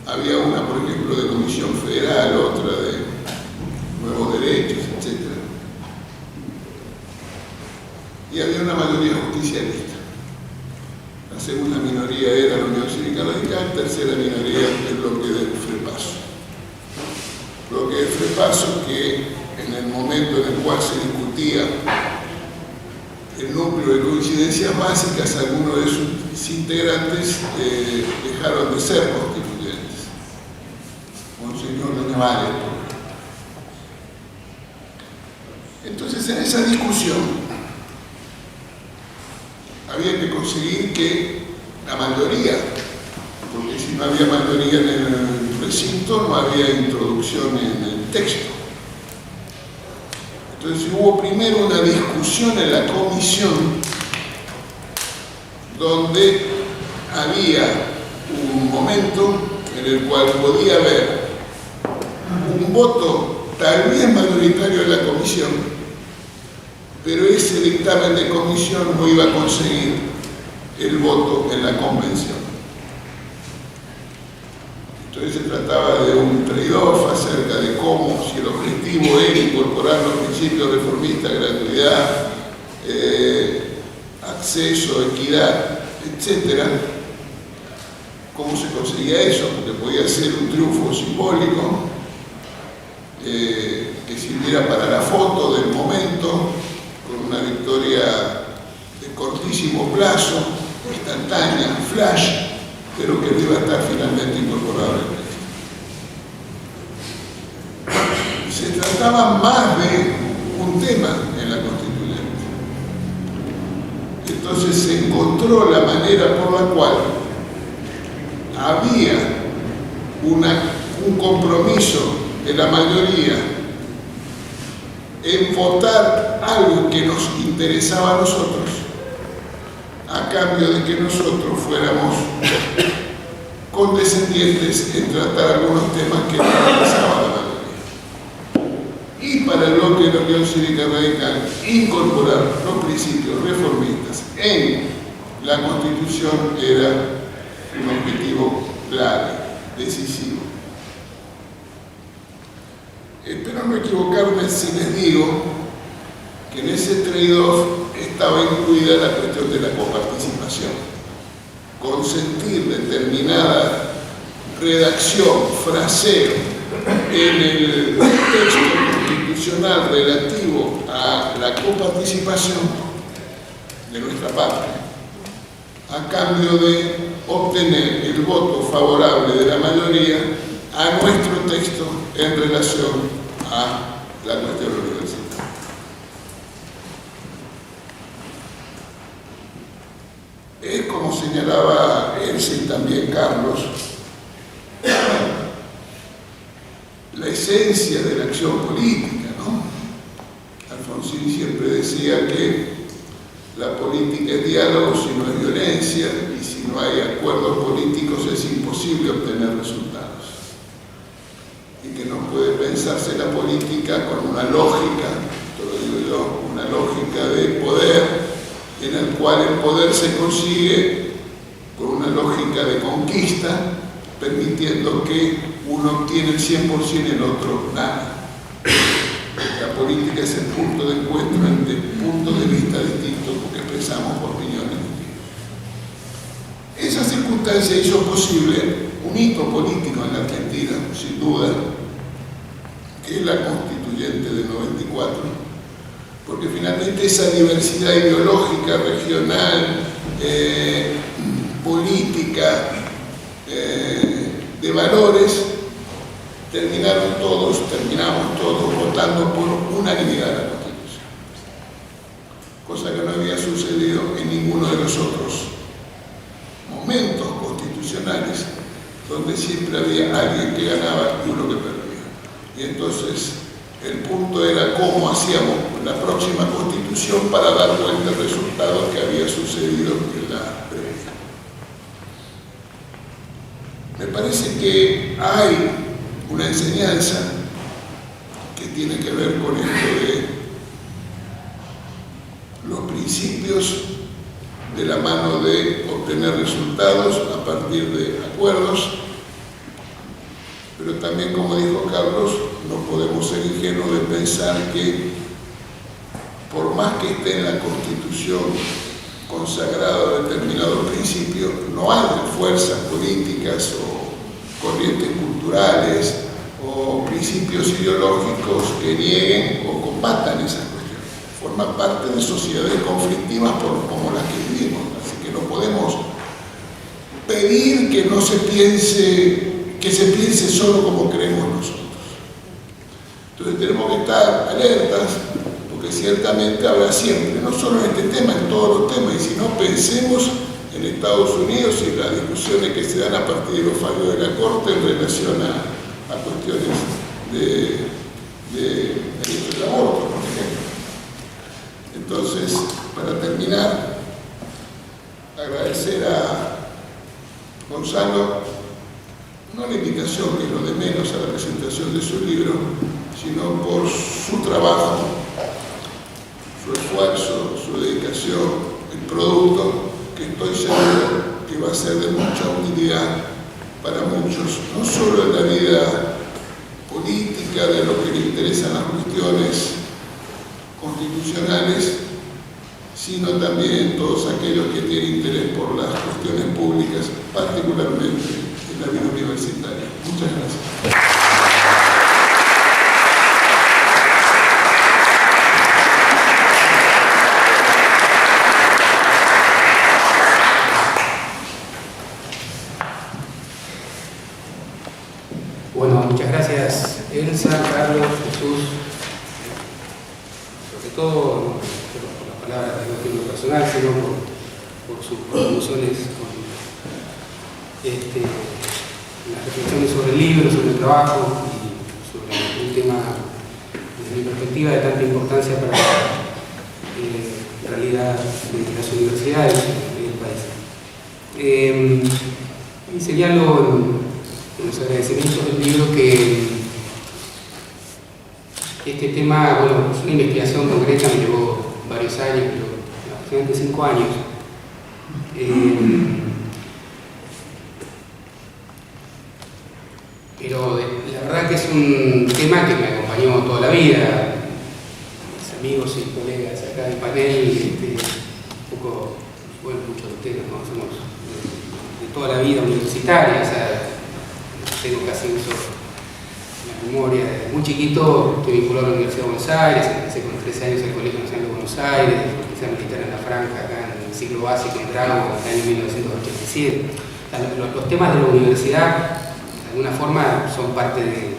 Había una, por ejemplo, de Comisión Federal, otra de Nuevos Derechos, etc. Y había una mayoría justicialista. La segunda minoría era la Unión Cívica Radical, tercera minoría el bloque del FREPASO. Bloque del FREPASO que en el momento en el cual se discutía el núcleo de coincidencias básicas, algunos de sus integrantes dejaron de ser constituyentes. Monseñor Doña Vale. Entonces, en esa discusión había que conseguir que la mayoría, porque si no había mayoría en el recinto, no había introducción en el texto. Entonces hubo primero una discusión en la comisión donde había un momento en el cual podía haber un voto tal vez mayoritario en la comisión, pero ese dictamen de comisión no iba a conseguir el voto en la convención. Entonces se trataba de un trade-off acerca de cómo, si el objetivo era incorporar los principios reformistas, gratuidad, acceso, equidad, etc., cómo se conseguía eso, porque podía ser un triunfo simbólico que sirviera para la foto del momento, con una victoria de cortísimo plazo, instantánea, flash, pero que iba a estar finalmente incorporado al texto. Se trataba más de un tema en la constituyente. Entonces se encontró la manera por la cual había un compromiso de la mayoría en votar algo que nos interesaba a nosotros, a cambio de que nosotros fuéramos condescendientes en tratar algunos temas que nos interesaban a la mayoría. Y para el bloque de la Unión Cívica Radical, incorporar los principios reformistas en la Constitución era un objetivo clave, decisivo. Espero no equivocarme si les digo que en ese trade-off estaba incluida la cuestión de la coparticipación. Consentir determinada redacción, fraseo en el texto constitucional relativo a la coparticipación de nuestra parte, a cambio de obtener el voto favorable de la mayoría a nuestro texto en relación a la cuestión universitaria. Es como señalaba Elsa y también Carlos, la esencia de la acción política, ¿no? Alfonsín siempre decía que la política es diálogo si no es violencia, y si no hay acuerdos políticos es imposible obtener resultados. Y que no puede pensarse la política con una lógica, esto lo digo yo, una lógica de poder, en el cual el poder se consigue con una lógica de conquista, permitiendo que uno obtiene el 100% y el otro nada. La política es el punto de encuentro entre puntos de vista distintos porque expresamos opiniones distintas. Esa circunstancia hizo posible un hito político en la Argentina, sin duda, que es la constituyente del 94, porque finalmente esa diversidad ideológica, regional, política, de valores, terminamos todos votando por unanimidad la Constitución, cosa que no había sucedido en ninguno de los otros momentos constitucionales, donde siempre había alguien que ganaba y uno que perdía. Y entonces el punto era cómo hacíamos la próxima Constitución para dar cuenta del resultado que había sucedido en la previa. Me parece que hay una enseñanza que tiene que ver con esto de los principios de la mano de obtener resultados a partir de acuerdos, pero también, como dijo Carlos, no podemos ser ingenuos de pensar que por más que esté en la Constitución consagrado determinado principio, no hay fuerzas políticas o corrientes culturales o principios ideológicos que nieguen o combatan esas cuestiones. Forman parte de sociedades conflictivas como las que vivimos, así que no podemos pedir que no se piense solo como creemos nosotros. Entonces tenemos que estar alertas, porque ciertamente habrá siempre, no solo en este tema, en todos los temas, y si no, pensemos en Estados Unidos y las discusiones que se dan a partir de los fallos de la Corte en relación a cuestiones de derecho del aborto, por ejemplo. Entonces, para terminar, agradecer a Gonzalo, no la invitación, que es lo de menos, a la presentación de su libro, sino por su trabajo, su esfuerzo, su dedicación, el producto, que estoy seguro que va a ser de mucha utilidad para muchos, no solo en la vida política, de lo que le interesan las cuestiones constitucionales, sino también todos aquellos que tienen interés por las cuestiones públicas, particularmente en la vida universitaria. Muchas gracias. Bueno, muchas gracias Elsa, Carlos, Jesús, sobre todo no solo por las palabras de nuestro personal, sino por sus contribuciones con las reflexiones sobre el libro, sobre el trabajo y sobre un tema, desde mi perspectiva, de tanta importancia para la realidad de las universidades y del país. Y señalo en los agradecimientos del libro que este tema, bueno, es una investigación concreta, me llevó varios años, pero aproximadamente 5 años. Pero la verdad que es un tema que me acompañó toda la vida. Mis amigos y colegas acá del panel, un poco, bueno, muchos de ustedes nos conocemos de toda la vida universitaria, o sea, tengo casi uso la memoria. Desde muy chiquito estoy vinculado a la Universidad de Buenos Aires, empecé con 13 años en el Colegio Nacional de Buenos Aires, empecé a militar en la Franja acá en el ciclo básico en Drago en el año 1987. Los temas de la universidad, de alguna forma, son parte de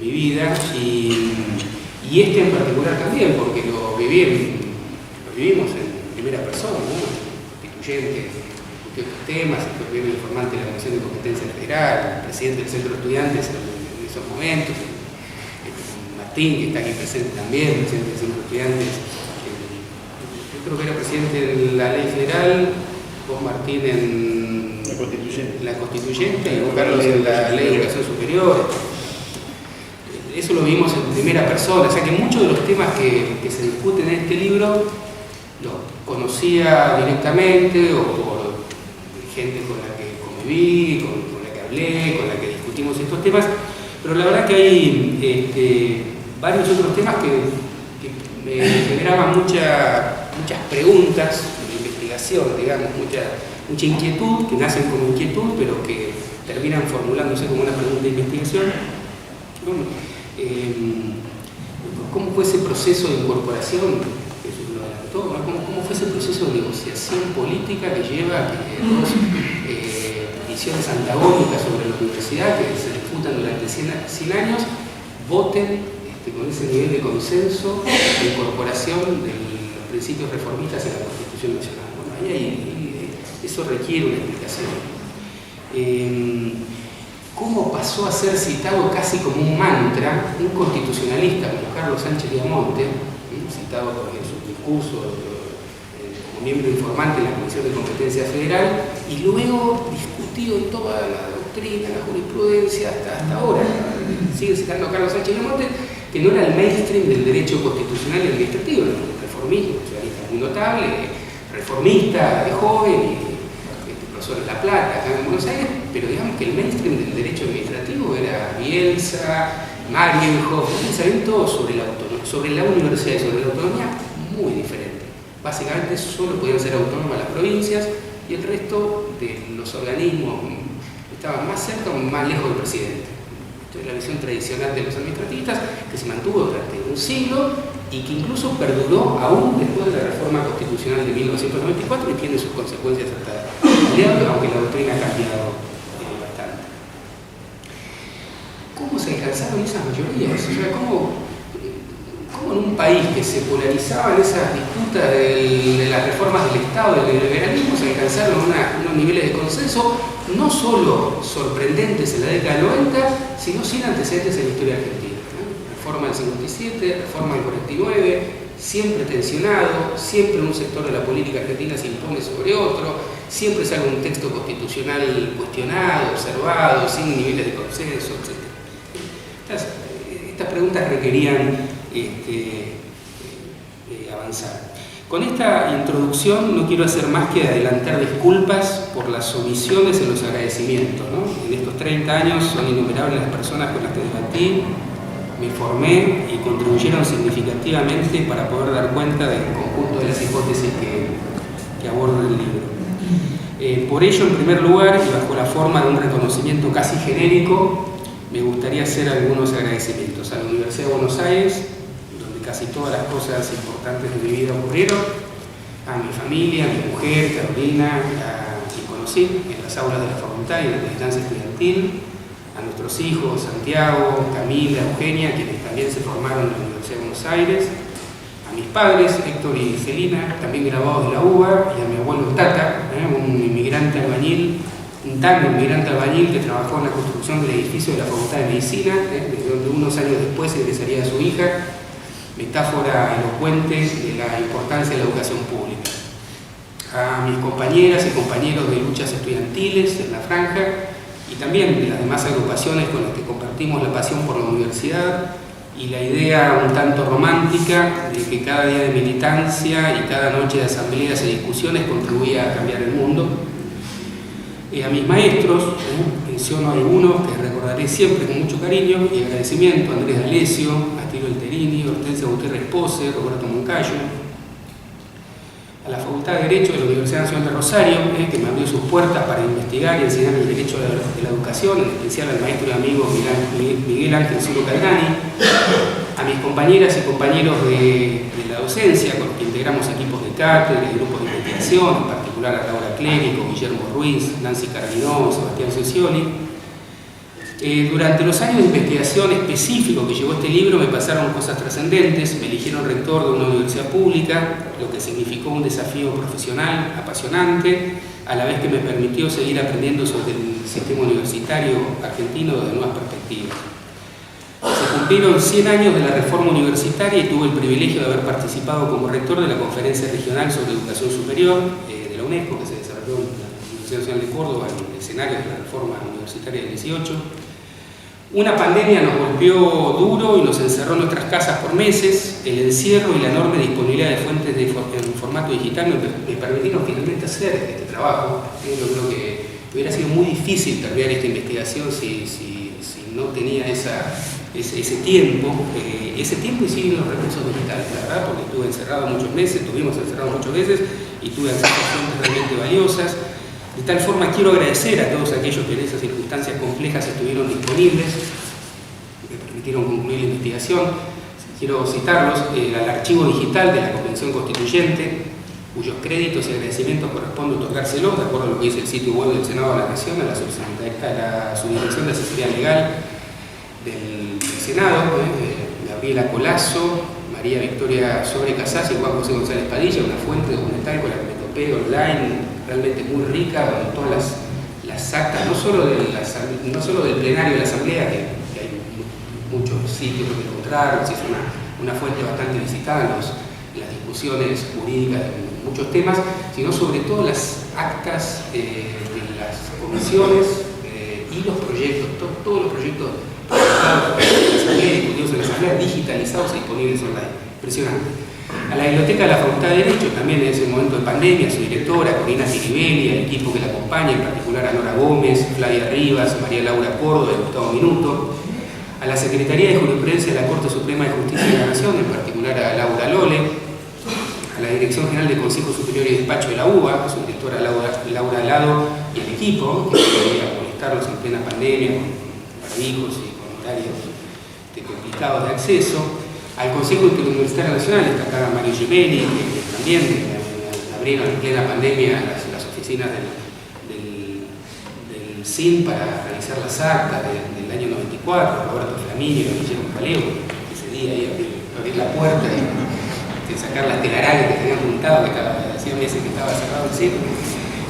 mi vida y este en particular también, porque lo vivimos en primera persona, ¿no? Constituyente, discutió estos temas, el primer informante de la Comisión de Competencia Federal, el presidente del Centro de Estudiantes en esos momentos, Martín, que está aquí presente también, presidente del Centro de Estudiantes, yo creo que era presidente de la Ley Federal, vos Martín en la Constituyente y vos Carlos en la Ley de Educación Superior. Eso lo vimos en primera persona, o sea que muchos de los temas que se discuten en este libro los conocía directamente o por gente con la que conviví, con la que hablé, con la que discutimos estos temas, pero la verdad que hay varios otros temas que me generaban muchas preguntas de investigación, digamos, mucha inquietud, que nacen como inquietud, pero que terminan formulándose como una pregunta de investigación. ¿Cómo fue ese proceso de incorporación? Eso lo adelantó, ¿no? ¿Cómo fue ese proceso de negociación política que lleva a que dos visiones antagónicas sobre la universidad, que se disputan durante 100 años, voten con ese nivel de consenso de incorporación de los principios reformistas en la Constitución Nacional? Bueno, eso requiere una explicación. ¿Cómo pasó a ser citado casi como un mantra un constitucionalista como Carlos Sánchez Viamonte, citado en su discurso como miembro informante en la Comisión de Competencia Federal, y luego discutido en toda la doctrina, la jurisprudencia, hasta ahora? Sigue citando a Carlos Sánchez Viamonte, que no era el mainstream del derecho constitucional y administrativo, era un reformismo socialista muy notable, reformista de joven, profesor de La Plata, acá en Buenos Aires, pero digamos que el mainstream del derecho administrativo era Bielsa, Marienhoff, un pensamiento sobre la universidad y sobre la autonomía muy diferente. Básicamente solo podían ser autónomas las provincias y el resto de los organismos estaban más cerca o más lejos del presidente. Esto es la visión tradicional de los administrativistas, que se mantuvo durante un siglo y que incluso perduró aún después de la reforma constitucional de 1994 y tiene sus consecuencias hasta el día de hoy, aunque la doctrina ha cambiado bastante. ¿Cómo se alcanzaron esas mayorías? O sea, ¿cómo en un país que se polarizaba en esas disputas de las reformas del Estado y del liberalismo se alcanzaron unos niveles de consenso no solo sorprendentes en la década del 90, sino sin antecedentes en la historia argentina, ¿no? Reforma del 57, reforma del 49, siempre tensionado, siempre un sector de la política argentina se impone sobre otro, siempre sale un texto constitucional cuestionado, observado, sin niveles de consenso, etc. Estas preguntas requerían avanzar. Con esta introducción no quiero hacer más que adelantar disculpas por las omisiones en los agradecimientos, ¿no? En estos 30 años son innumerables las personas con las que debatí, me formé y contribuyeron significativamente para poder dar cuenta del conjunto de las hipótesis que aborda el libro. Por ello, en primer lugar, y bajo la forma de un reconocimiento casi genérico, me gustaría hacer algunos agradecimientos a la Universidad de Buenos Aires, donde casi todas las cosas importantes de mi vida ocurrieron, a mi familia, a mi mujer, Carolina, que conocí en las aulas de la facultad y en la militancia estudiantil, a nuestros hijos, Santiago, Camila, Eugenia, quienes también se formaron en la Universidad de Buenos Aires, a mis padres, Héctor y Celina, también graduados de la UBA, y a mi abuelo Tata, un inmigrante albañil, un inmigrante albañil que trabajó en la construcción del edificio de la Facultad de Medicina, desde donde unos años después egresaría su hija, metáfora elocuente de la importancia de la educación pública. A mis compañeras y compañeros de luchas estudiantiles en la Franja y también de las demás agrupaciones con las que compartimos la pasión por la universidad y la idea un tanto romántica de que cada día de militancia y cada noche de asambleas y discusiones contribuía a cambiar el mundo. A mis maestros, menciono algunos que recordaré siempre con mucho cariño y agradecimiento: Andrés D'Alessio, Atilio Alterini, Hortensia Gutiérrez Pose, Roberto Moncayo. A la Facultad de Derecho de la Universidad Nacional de Rosario, que me abrió sus puertas para investigar y enseñar el derecho de la educación, en especial al maestro y amigo Miguel Ángel Zulo Calgani, a mis compañeras y compañeros de la docencia, con los que integramos equipos de cátedra y grupos de investigación, en particular a Laura Clérico, Guillermo Ruiz, Nancy Carabinó, Sebastián Cecioli. Durante los años de investigación específicos que llevó este libro me pasaron cosas trascendentes. Me eligieron rector de una universidad pública, lo que significó un desafío profesional apasionante, a la vez que me permitió seguir aprendiendo sobre el sistema universitario argentino desde nuevas perspectivas. Se cumplieron 100 años de la reforma universitaria y tuve el privilegio de haber participado como rector de la Conferencia Regional sobre Educación Superior de la UNESCO, que se desarrolló en la Universidad Nacional de Córdoba, en el escenario de la reforma universitaria del 18. Una pandemia nos golpeó duro y nos encerró en nuestras casas por meses. El encierro y la enorme disponibilidad de fuentes en formato digital me permitieron finalmente hacer este trabajo. Yo creo que hubiera sido muy difícil terminar esta investigación si no tenía ese tiempo y sin los recursos digitales, la verdad, porque estuvimos encerrados muchos meses y tuve acceso a fuentes realmente valiosas. De tal forma quiero agradecer a todos aquellos que en esas circunstancias complejas estuvieron disponibles, me permitieron concluir la investigación. Quiero citarlos al archivo digital de la Convención Constituyente, cuyos créditos y agradecimientos corresponde otorgárselos, de acuerdo a lo que dice el sitio web del Senado de la Nación, a la Subdirección de Asesoría Legal del Senado, Gabriela Colazo, María Victoria Sobre Casas y Juan José González Padilla, una fuente documental con la que me topé online, realmente muy rica, con todas las actas, no solo del plenario de la Asamblea, que hay muchos sitios donde encontrar, es una fuente bastante visitada en las discusiones jurídicas de muchos temas, sino sobre todo las actas de las comisiones y los proyectos, todos los proyectos presentados en la Asamblea, discutidos en la Asamblea, digitalizados y disponibles online. Impresionante. A la Biblioteca de la Facultad de Derecho, también en ese momento de pandemia, su directora, Corina Tiribelli, el equipo que la acompaña, en particular a Nora Gómez, Flavia Rivas, María Laura Córdoba y Gustavo Minuto. A la Secretaría de Jurisprudencia de la Corte Suprema de Justicia de la Nación, en particular a Laura Lole. A la Dirección General de Consejo Superior y Despacho de la UBA, a su directora Laura Alado y el equipo, que podía molestarlos en plena pandemia, con barbijos y con horarios complicados de acceso. Al Consejo Interuniversitario Nacional, destacada Mario Gemelli, que también abrieron en plena pandemia las oficinas del CIN para realizar las actas del año 94, Roberto Flaminio y Guillermo Caleo, que ese día ahí abrir la puerta y sacar las telarañas que tenían juntado, que hacía meses que estaba cerrado el CIN.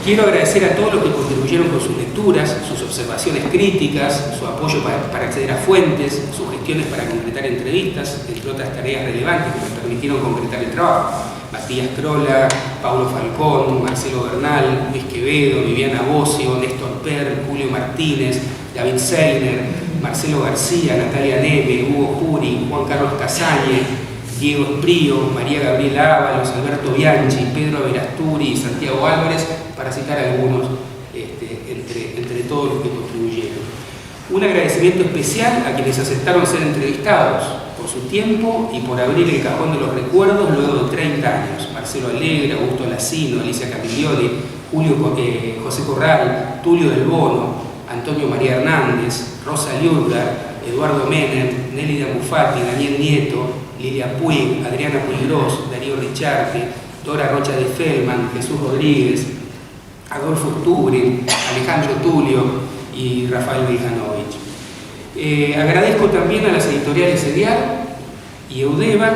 Quiero agradecer a todos los que contribuyeron con sus lecturas, sus observaciones críticas, su apoyo para acceder a fuentes, sus gestiones para concretar entrevistas, entre otras tareas relevantes que me permitieron concretar el trabajo. Matías Crola, Paulo Falcón, Marcelo Bernal, Luis Quevedo, Viviana Bocio, Néstor Per, Julio Martínez, David Selner, Marcelo García, Natalia Neve, Hugo Juri, Juan Carlos Casañe, Diego Esprío, María Gabriela Ábalos, Alberto Bianchi, Pedro Averasturi y Santiago Álvarez, para citar algunos entre todos los que contribuyeron. Un agradecimiento especial a quienes aceptaron ser entrevistados por su tiempo y por abrir el cajón de los recuerdos luego de 30 años. Marcelo Alegre, Augusto Lacino, Alicia Camillioli, José Corral, Tulio Del Bono, Antonio María Hernández, Rosa Liurgar, Eduardo Menem, Nélida Bufati, Daniel Nieto, Lidia Puig, Adriana Puigros, Darío Richarte, Dora Rocha de Feldman, Jesús Rodríguez, Adolfo Octubre, Alejandro Tulio y Rafael Viljanovich. Agradezco también a las editoriales EDIAR y Eudeva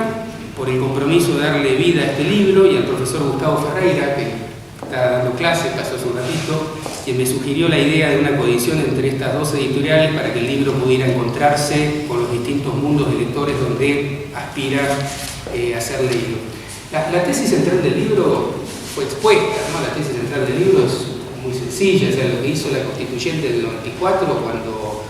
por el compromiso de darle vida a este libro y al profesor Gustavo Ferreira, que está dando clase, pasó hace un ratito, quien me sugirió la idea de una coedición entre estas dos editoriales para que el libro pudiera encontrarse con los distintos mundos de lectores donde aspira a ser leído. La tesis central del libro fue expuesta, ¿no? La tesis central del libro es muy sencilla, o sea, lo que hizo la Constituyente del 94 cuando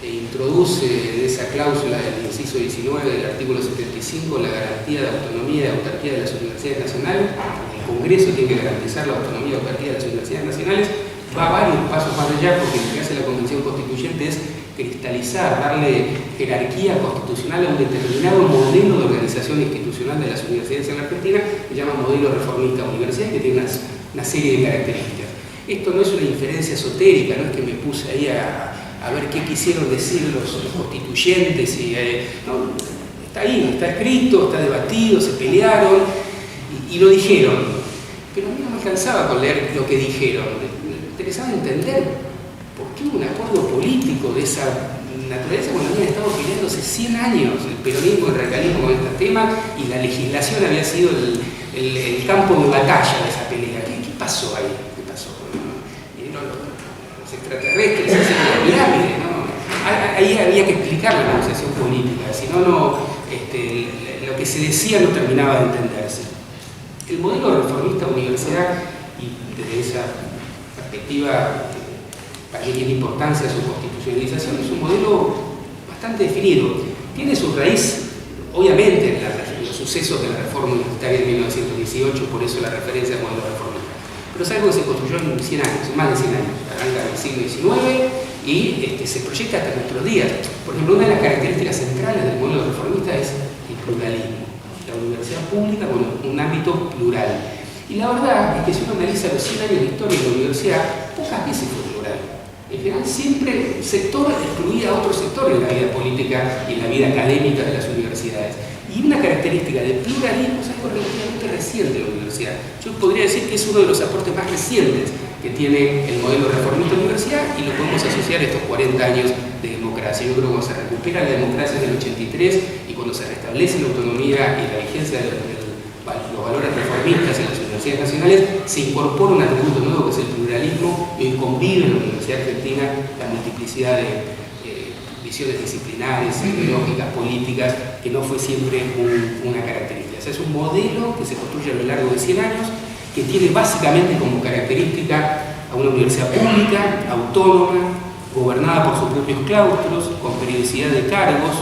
introduce en esa cláusula del inciso 19 del artículo 75 la garantía de autonomía y de autarquía de las universidades nacionales. El Congreso tiene que garantizar la autonomía y autarquía de las universidades nacionales. Va varios pasos más allá, porque lo que hace la Convención Constituyente es cristalizar, darle jerarquía constitucional a un determinado modelo de organización institucional de las universidades en la Argentina, que se llama modelo reformista universitario, que tiene una serie de características. Esto no es una inferencia esotérica, no es que me puse ahí a ver qué quisieron decir los constituyentes, no, está ahí, está escrito, está debatido, se pelearon y lo dijeron. Pero a mí no me alcanzaba con leer lo que dijeron, me interesaba entender por qué hubo un acuerdo político de esa naturaleza cuando habían estado peleándose 100 años el peronismo y el radicalismo con este tema y la legislación había sido el campo de batalla de esa pelea. ¿Qué pasó ahí? ¿Qué pasó? Los extraterrestres, la pirámide, ¿no? Ahí había que explicar la negociación política, si no, lo que se decía no terminaba de entenderse. El modelo reformista universidad, y desde esa perspectiva para mí tiene importancia su constitucionalización, es un modelo bastante definido. Tiene su raíz, obviamente, en los sucesos de la reforma universitaria de 1918, por eso la referencia al modelo reformista. Pero es algo que se construyó en 100 años, en más de 100 años, arranca en el siglo XIX y se proyecta hasta nuestros días. Por ejemplo, una de las características centrales del modelo reformista es el pluralismo. La universidad pública con un ámbito plural. Y la verdad es que si uno analiza los 100 años de historia de la universidad, pocas veces fue plural. En general siempre un sector excluía a otro sector en la vida política y en la vida académica de las universidades. Y una característica de pluralismo es algo relativamente reciente de la universidad. Yo podría decir que es uno de los aportes más recientes que tiene el modelo reformista de la universidad y lo podemos asociar a estos 40 años de democracia. Yo creo que cuando se recupera la democracia en el 83 y cuando se restablece la autonomía y la vigencia de los valores reformistas en las universidades nacionales, se incorpora un atributo nuevo que es el pluralismo y hoy convive en la Universidad Argentina la multiplicidad de visiones disciplinares, ideológicas, políticas, que no fue siempre una característica. O sea, es un modelo que se construye a lo largo de 100 años, que tiene básicamente como característica a una universidad pública, autónoma, gobernada por sus propios claustros, con periodicidad de cargos,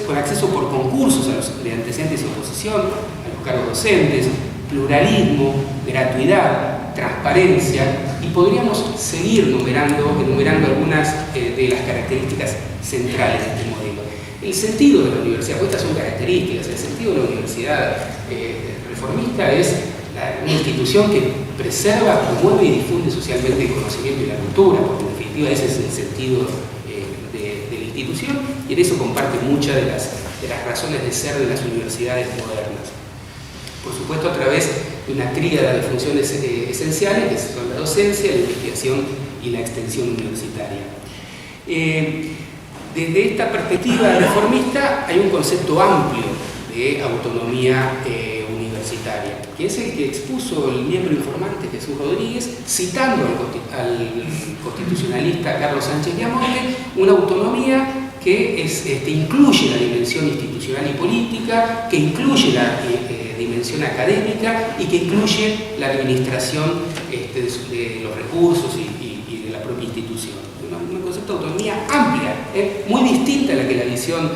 con acceso por concursos a los de antecedentes y oposición, a los cargos docentes, pluralismo, gratuidad, transparencia, y podríamos seguir enumerando algunas de las características centrales de este modelo. El sentido de la universidad, pues estas son características, el sentido de la universidad reformista es una institución que preserva, promueve y difunde socialmente el conocimiento y la cultura, porque en definitiva ese es el sentido de la institución, y en eso comparte muchas de las razones de ser de las universidades modernas. Por supuesto, a través de una tríada de funciones esenciales, que son la docencia, la investigación y la extensión universitaria. Desde esta perspectiva reformista hay un concepto amplio de autonomía universitaria, que es el que expuso el miembro informante Jesús Rodríguez, citando al constitucionalista Carlos Sánchez Viamonte, una autonomía que incluye la dimensión institucional y política, que incluye la dimensión académica y que incluye la administración de los recursos y de la propia institución. Un concepto de autonomía amplia, muy distinta a la que la visión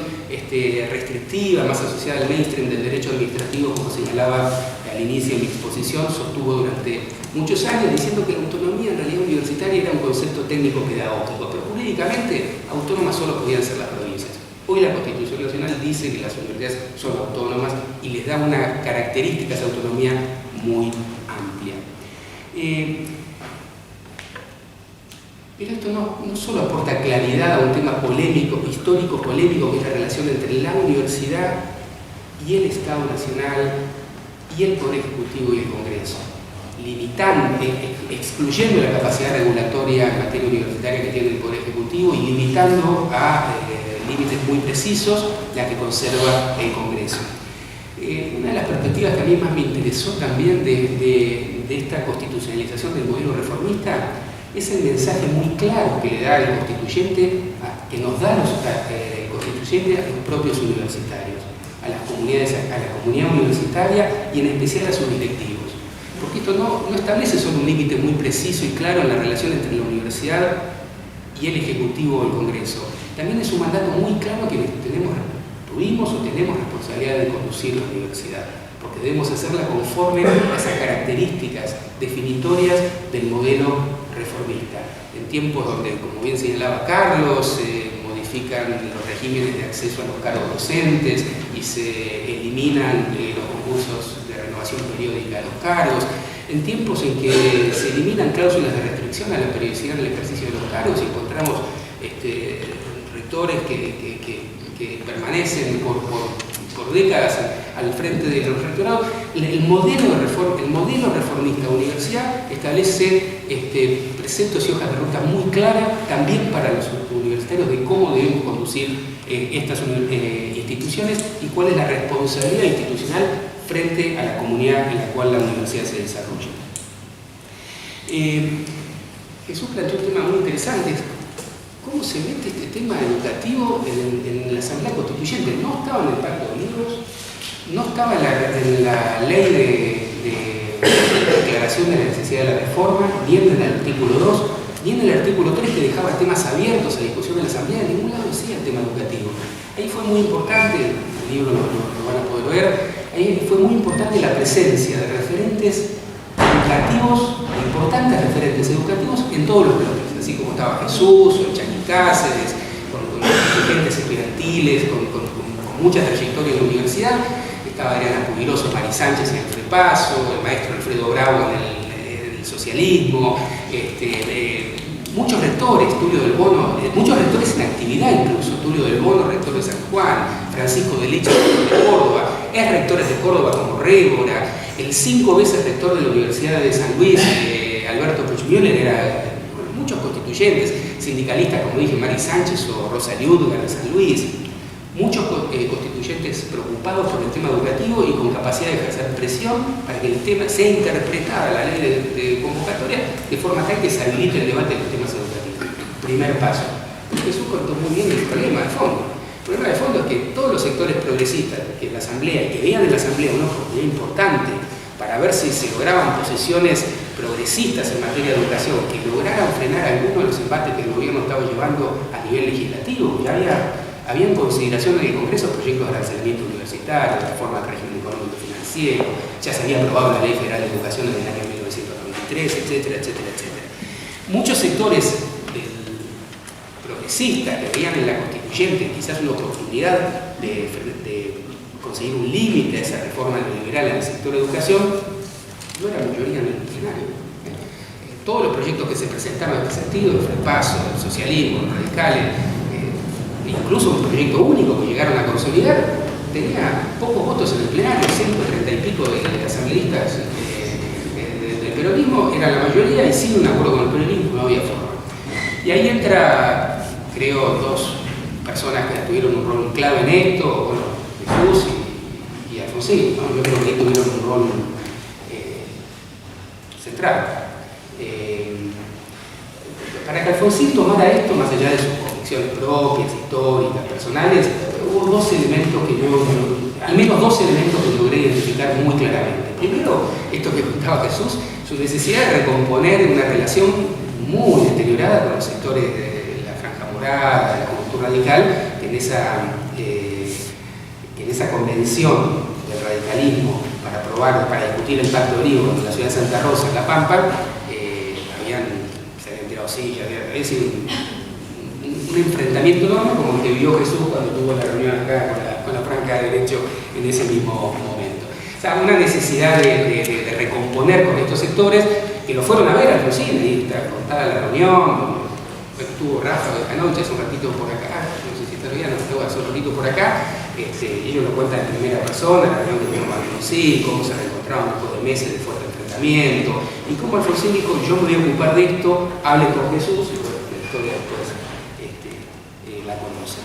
restrictiva, más asociada al mainstream del derecho administrativo, como señalaba al inicio de mi exposición, sostuvo durante muchos años, diciendo que la autonomía en realidad universitaria era un concepto técnico-pedagógico, pero jurídicamente autónomas solo podían ser las provincias. Hoy la Constitución Nacional dice que las universidades son autónomas y les da una característica de autonomía muy amplia. Pero esto no solo aporta claridad a un tema polémico, histórico polémico, que es la relación entre la universidad y el Estado Nacional y el Poder Ejecutivo y el Congreso, limitando, excluyendo la capacidad regulatoria en materia universitaria que tiene el Poder Ejecutivo y limitando a límites muy precisos la que conserva el Congreso. Una de las perspectivas que a mí más me interesó también de esta constitucionalización del modelo reformista es el mensaje muy claro que le da el constituyente, que nos da el constituyente a los propios universitarios, a las comunidades, a la comunidad universitaria y en especial a sus directivos. Porque esto no establece solo un límite muy preciso y claro en la relación entre la universidad y el Ejecutivo o el Congreso. También es un mandato muy claro que tuvimos o tenemos responsabilidad de conducir la universidad, porque debemos hacerla conforme a esas características definitorias del modelo reformista. En tiempos donde, como bien señalaba Carlos, se modifican los regímenes de acceso a los cargos docentes y se eliminan los concursos de renovación periódica de los cargos, en tiempos en que se eliminan cláusulas de restricción a la periodicidad del ejercicio de los cargos y encontramos rectores que permanecen por décadas al frente de los rectorados, el modelo reformista de la universidad establece preceptos y hojas de ruta muy claras también para los universitarios de cómo debemos conducir estas instituciones y cuál es la responsabilidad institucional frente a la comunidad en la cual la universidad se desarrolla. Jesús planteó un tema muy interesante: ¿cómo se mete este tema educativo en la Asamblea Constituyente? No estaba en el Pacto de Libros, no estaba en la ley de declaración de la necesidad de la reforma, ni en el artículo 2, ni en el artículo 3 que dejaba temas abiertos a discusión en la Asamblea. En ningún lado decía el tema educativo. Ahí fue muy importante, el libro lo van a poder ver, ahí fue muy importante la presencia de referentes educativos, importantes referentes educativos en todos los bloques, así como estaba Jesús, o Chani Cáceres, con dirigentes estudiantiles, con mucha trayectoria en la universidad. Estaba Adriana Pugiloso, Mari Sánchez en el Frepaso, el maestro Alfredo Bravo en el socialismo, muchos rectores, Tulio del Bono, muchos rectores en actividad incluso, Tulio del Bono, rector de San Juan, Francisco de Leche, rector de Córdoba, rectores de Córdoba como Régora, el 5 veces rector de la Universidad de San Luis, Alberto Puchmüller, era muchos constituyentes, sindicalistas como dije, Mari Sánchez o Rosa Liudgar de San Luis, muchos constituyentes preocupados por el tema educativo y con capacidad de ejercer presión para que el tema sea interpretada, la ley de convocatoria, de forma tal que se habilite el debate de los temas educativos. Primer paso. Jesús contó muy bien el problema de fondo. El problema de fondo es que todos los sectores progresistas que la Asamblea, que veían en la Asamblea una oportunidad importante para ver si se lograban posiciones progresistas en materia de educación, que lograran frenar algunos de los embates que el gobierno estaba llevando a nivel legislativo. Ya había en consideración en el Congreso proyectos de arancelamiento universitario, de reforma del régimen económico financiero, ya se había aprobado la Ley Federal de Educación en el año 1993, etcétera, etcétera, etcétera. Muchos sectores progresistas que veían en la constituyente quizás una oportunidad de conseguir un límite a esa reforma neoliberal en el sector de educación, no era mayoría en el plenario. Todos los proyectos que se presentaron en este sentido, el Frepaso, el socialismo, los radicales, incluso un proyecto único que llegaron a consolidar, tenía pocos votos en el plenario, 130 y pico de asambleístas del peronismo, era la mayoría, y sin un acuerdo con el peronismo no había forma. Y ahí entra, creo, dos personas que tuvieron un rol clave en esto, bueno, Jesús y Alfonsín, ¿no? Yo creo que ahí tuvieron un rol central. Para que Alfonsín tomara esto, más allá de sus convicciones propias, históricas, personales, hubo dos elementos al menos dos elementos que logré identificar muy claramente. Primero, esto que contaba Jesús, su necesidad de recomponer una relación muy deteriorada con los sectores de la franja morada, de la juventud radical, que en esa convención del radicalismo para discutir el Pacto de Libros en la ciudad de Santa Rosa, en La Pampa, se habían tirado sillas, había sido un enfrentamiento enorme como el que vio Jesús cuando tuvo la reunión acá con la Franja de Derecho en ese mismo momento. O sea, una necesidad de recomponer con estos sectores que lo fueron a ver al Alfonsín, ahí está contada la reunión, estuvo Rafa de anoche, hace un ratito por acá, no sé si está bien, no estuvo hace un ratito por acá, ellos lo cuentan en primera persona, la reunión que tuvieron con Alfonsín, cómo se reencontraron después de meses de fuerte enfrentamiento, y cómo Alfonsín dijo, yo me voy a ocupar de esto, hable con Jesús, y bueno, la historia después la conocen.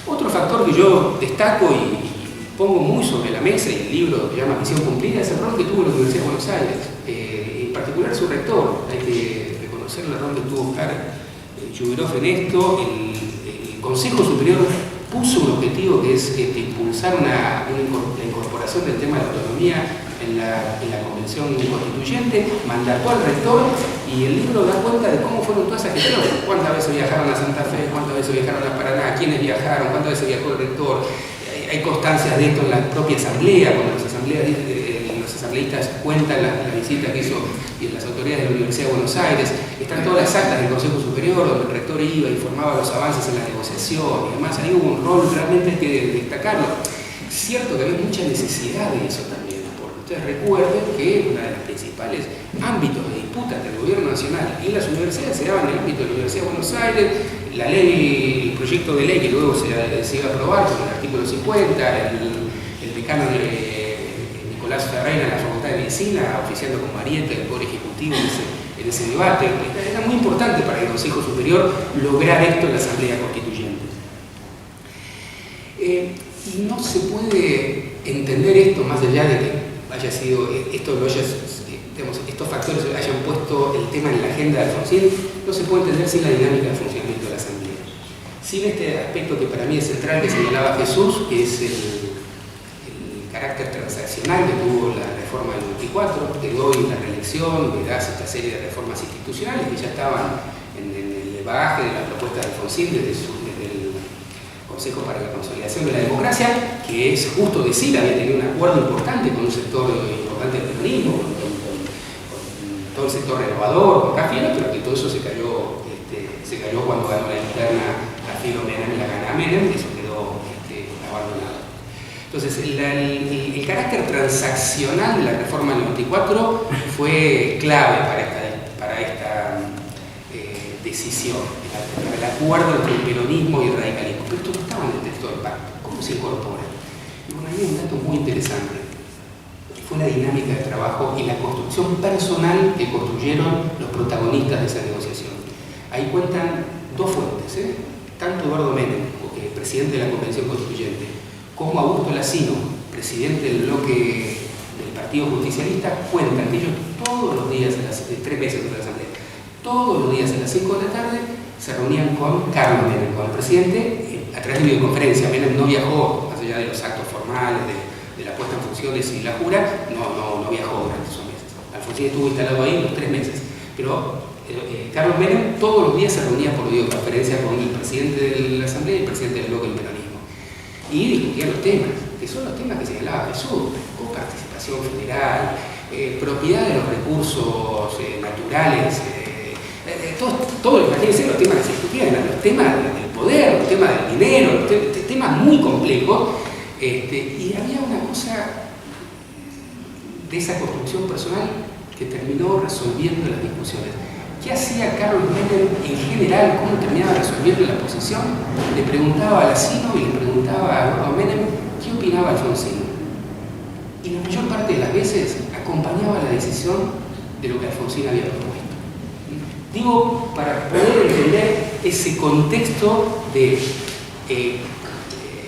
Otro factor que yo destaco y pongo muy sobre la mesa, y el libro que se llama Misión Cumplida, es el rol que tuvo la Universidad de Buenos Aires, en particular su rector. Hay que reconocer el rol que tuvo Oscar Yuberov en esto. El Consejo Superior puso un objetivo que es impulsar la incorporación del tema de la autonomía en la Convención Constituyente, mandató al rector, y el libro da cuenta de cómo fueron todas esas gestiones, cuántas veces viajaron a Santa Fe, cuántas veces viajaron a Paraná, quiénes viajaron, cuántas veces viajó el rector. Hay constancias de esto en la propia asamblea, cuando las asambleas asambleístas cuentan la visita que hizo las autoridades de la Universidad de Buenos Aires, están todas las actas del Consejo Superior donde el rector iba y informaba los avances en la negociación y demás. Ahí hubo un rol realmente hay que destacarlo. Es cierto que había mucha necesidad de eso también, porque ustedes recuerden que uno de los principales ámbitos de disputa entre el gobierno nacional y las universidades se daba en el ámbito de la Universidad de Buenos Aires. La ley, el proyecto de ley que luego se iba a aprobar con el artículo 50, el decano Nicolás Ferreira en la Facultad de Medicina, oficiando como ariete del Poder Ejecutivo en ese debate. Era muy importante para el Consejo Superior lograr esto en la Asamblea Constituyente. Y no se puede entender esto más allá de que haya sido, estos factores hayan puesto el tema en la agenda de Alfonsín, no se puede entender sin la dinámica de funcionamiento de la Asamblea. Sin este aspecto que para mí es central que señalaba Jesús, que es el carácter transaccional que tuvo la reforma del 94, que hoy la reelección verás esta serie de reformas institucionales que ya estaban en el bagaje de la propuesta de Alfonsín desde el Consejo para la Consolidación de la Democracia, que es justo decir, había tenido un acuerdo importante con un sector importante del peronismo, con todo el sector renovador, con Cafiero, pero que todo eso se cayó cuando ganó la interna Cafiero Menem y la gana Menem, y eso quedó abandonado. Entonces, el carácter transaccional de la reforma del 94 fue clave para esta decisión, para el acuerdo entre el peronismo y el radicalismo. Pero esto no estaba en el texto del pacto. ¿Cómo se incorpora? Y bueno, hay un dato muy interesante, que fue la dinámica de trabajo y la construcción personal que construyeron los protagonistas de esa negociación. Ahí cuentan dos fuentes, tanto Eduardo Menem, presidente de la Convención Constituyente, como Augusto Lacino, presidente del bloque del Partido Justicialista, cuentan que ellos todos los días, 3 meses de la Asamblea, todos los días a las 5 de la tarde se reunían con Carlos Menem, con el presidente, a través de videoconferencia. Menem no viajó, más allá de los actos formales, de la puesta en funciones y la jura, no viajó durante esos meses. Alfonsín estuvo instalado ahí los 3 meses, pero Carlos Menem todos los días se reunía por videoconferencia con el presidente de la Asamblea y el presidente del bloque del peronismo. Y discutían los temas, que son los temas que señalaba Jesús: coparticipación federal, propiedad de los recursos naturales, imagínense los temas que se discutían, los temas del poder, los temas del dinero, temas muy complejos, y había una cosa de esa construcción personal que terminó resolviendo las discusiones. ¿Qué hacía Carlos Menem en general? ¿Cómo terminaba resolviendo la posición? Le preguntaba a Lacino y le preguntaba a Eduardo Menem qué opinaba Alfonsín. Y la mayor parte de las veces acompañaba la decisión de lo que Alfonsín había propuesto. Digo, para poder entender ese contexto de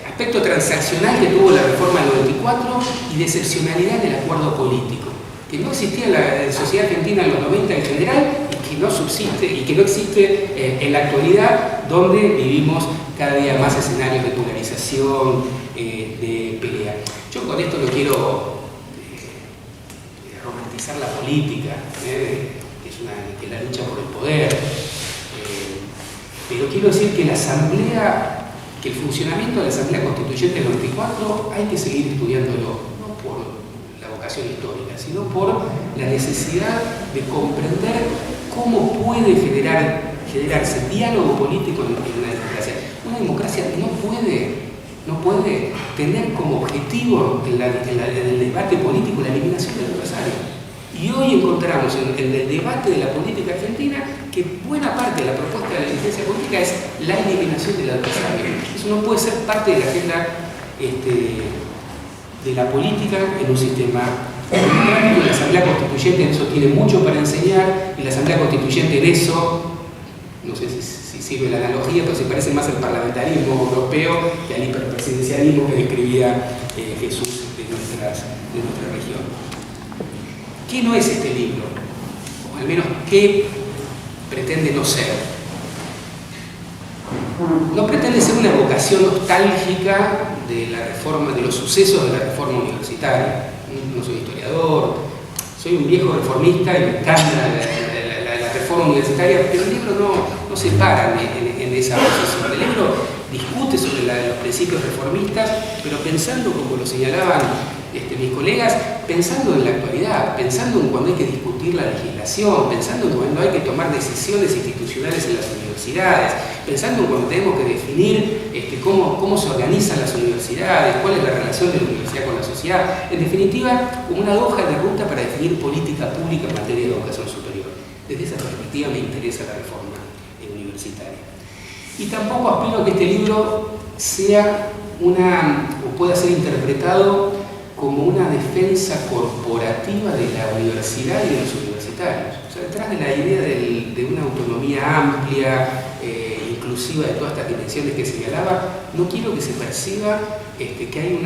aspecto transaccional que tuvo la reforma del 94 y de excepcionalidad del acuerdo político, que no existía en la sociedad argentina en los 90 en general y que no subsiste y que no existe en la actualidad, donde vivimos cada día más escenarios de polarización, de pelea. Yo con esto no quiero romantizar la política, que es la lucha por el poder, pero quiero decir que el funcionamiento de la Asamblea Constituyente del 94 hay que seguir estudiándolo, no por la vocación histórica, sino por la necesidad de comprender cómo puede generarse diálogo político en una democracia. Una democracia no puede tener como objetivo en el debate político la eliminación del adversario. Y hoy encontramos en el debate de la política argentina que buena parte de la propuesta de la dirigencia política es la eliminación del adversario. Eso no puede ser parte de la agenda de la política en un sistema democrático. La Asamblea Constituyente en eso tiene mucho para enseñar, y la Asamblea Constituyente en eso, no sé si sirve la analogía, pero se parece más al parlamentarismo europeo que al hiperpresidencialismo que describía Jesús de nuestra región. ¿Qué no es este libro? O al menos, ¿qué pretende no ser? No pretende ser una evocación nostálgica de la reforma, de los sucesos de la reforma universitaria. No soy historiador, soy un viejo reformista y me encanta la reforma universitaria, pero el libro no se para en esa posición. El libro discute sobre los principios reformistas, pero pensando, como lo señalaban mis colegas, pensando en la actualidad, pensando en cuando hay que discutir la legislación, pensando en cuando hay que tomar decisiones institucionales en las universidades, pensando en cuando tenemos que definir cómo se organizan las universidades, cuál es la relación de la universidad con la sociedad. En definitiva, como una hoja de ruta para definir política pública en materia de educación superior. Desde esa perspectiva me interesa la reforma universitaria. Y tampoco aspiro a que este libro sea o pueda ser interpretado como una defensa corporativa de la universidad y de los universitarios. O sea, detrás de la idea de una autonomía amplia, inclusiva de todas estas dimensiones que señalaba, no quiero que se perciba que hay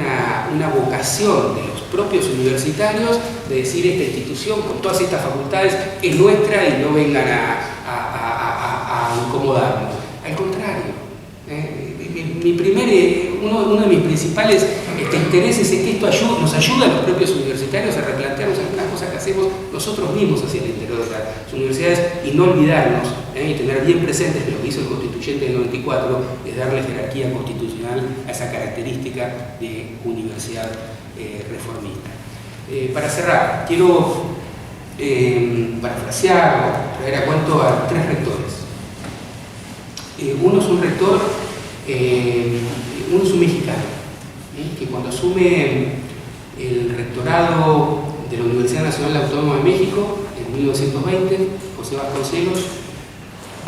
una vocación de los propios universitarios de decir esta institución con todas estas facultades es nuestra y no vengan a incomodarnos. Al contrario, uno de mis principales intereses es que esto nos ayuda a los propios universitarios a replantearnos algunas cosas que hacemos nosotros mismos hacia el interior de las universidades y no olvidarnos y tener bien presentes que lo que hizo el Constituyente del 94 es darle jerarquía constitucional a esa característica de universidad reformista. Para cerrar, quiero parafrasear o traer a cuento a 3 rectores. Uno es un rector, uno es un mexicano, que cuando asume el rectorado de la Universidad Nacional Autónoma de México en 1920, José Vasconcelos,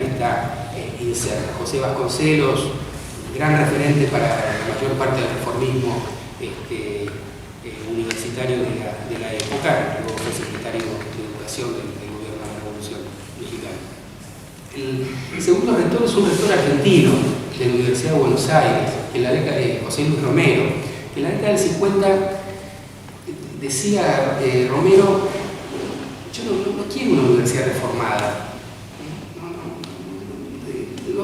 está inserta. José Vasconcelos, gran referente para la mayor parte del reformismo universitario de la época, luego fue secretario de Educación del gobierno de la Revolución Mexicana. El segundo rector es un rector argentino de la Universidad de Buenos Aires, en la década de José Luis Romero. En la década del 50 decía Romero, yo no quiero una universidad reformada.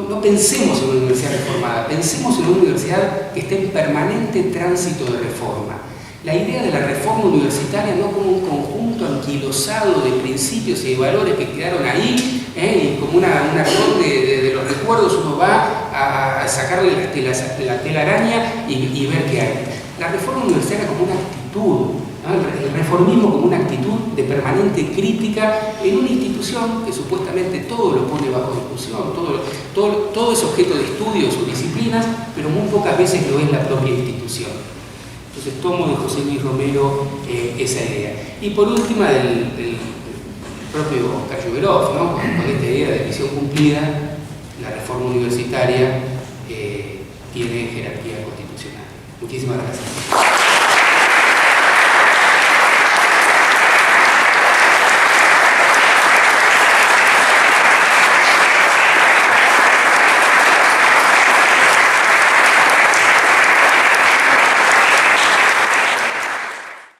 No pensemos en una universidad reformada, pensemos en una universidad que esté en permanente tránsito de reforma. La idea de la reforma universitaria no como un conjunto anquilosado de principios y de valores que quedaron ahí, y como un actor de los recuerdos uno va a sacarle la telaraña y ver qué hay. La reforma universitaria como una actitud, ¿no? El reformismo como una actitud de permanente crítica en una institución que supuestamente todo lo pone bajo discusión, todo es objeto de estudios o disciplinas, pero muy pocas veces lo es la propia institución. Entonces tomo de José Luis Romero esa idea. Y por última del propio Cayuberov, ¿no? Con esta idea de misión cumplida, la reforma universitaria tiene jerarquía constitucional. Muchísimas gracias.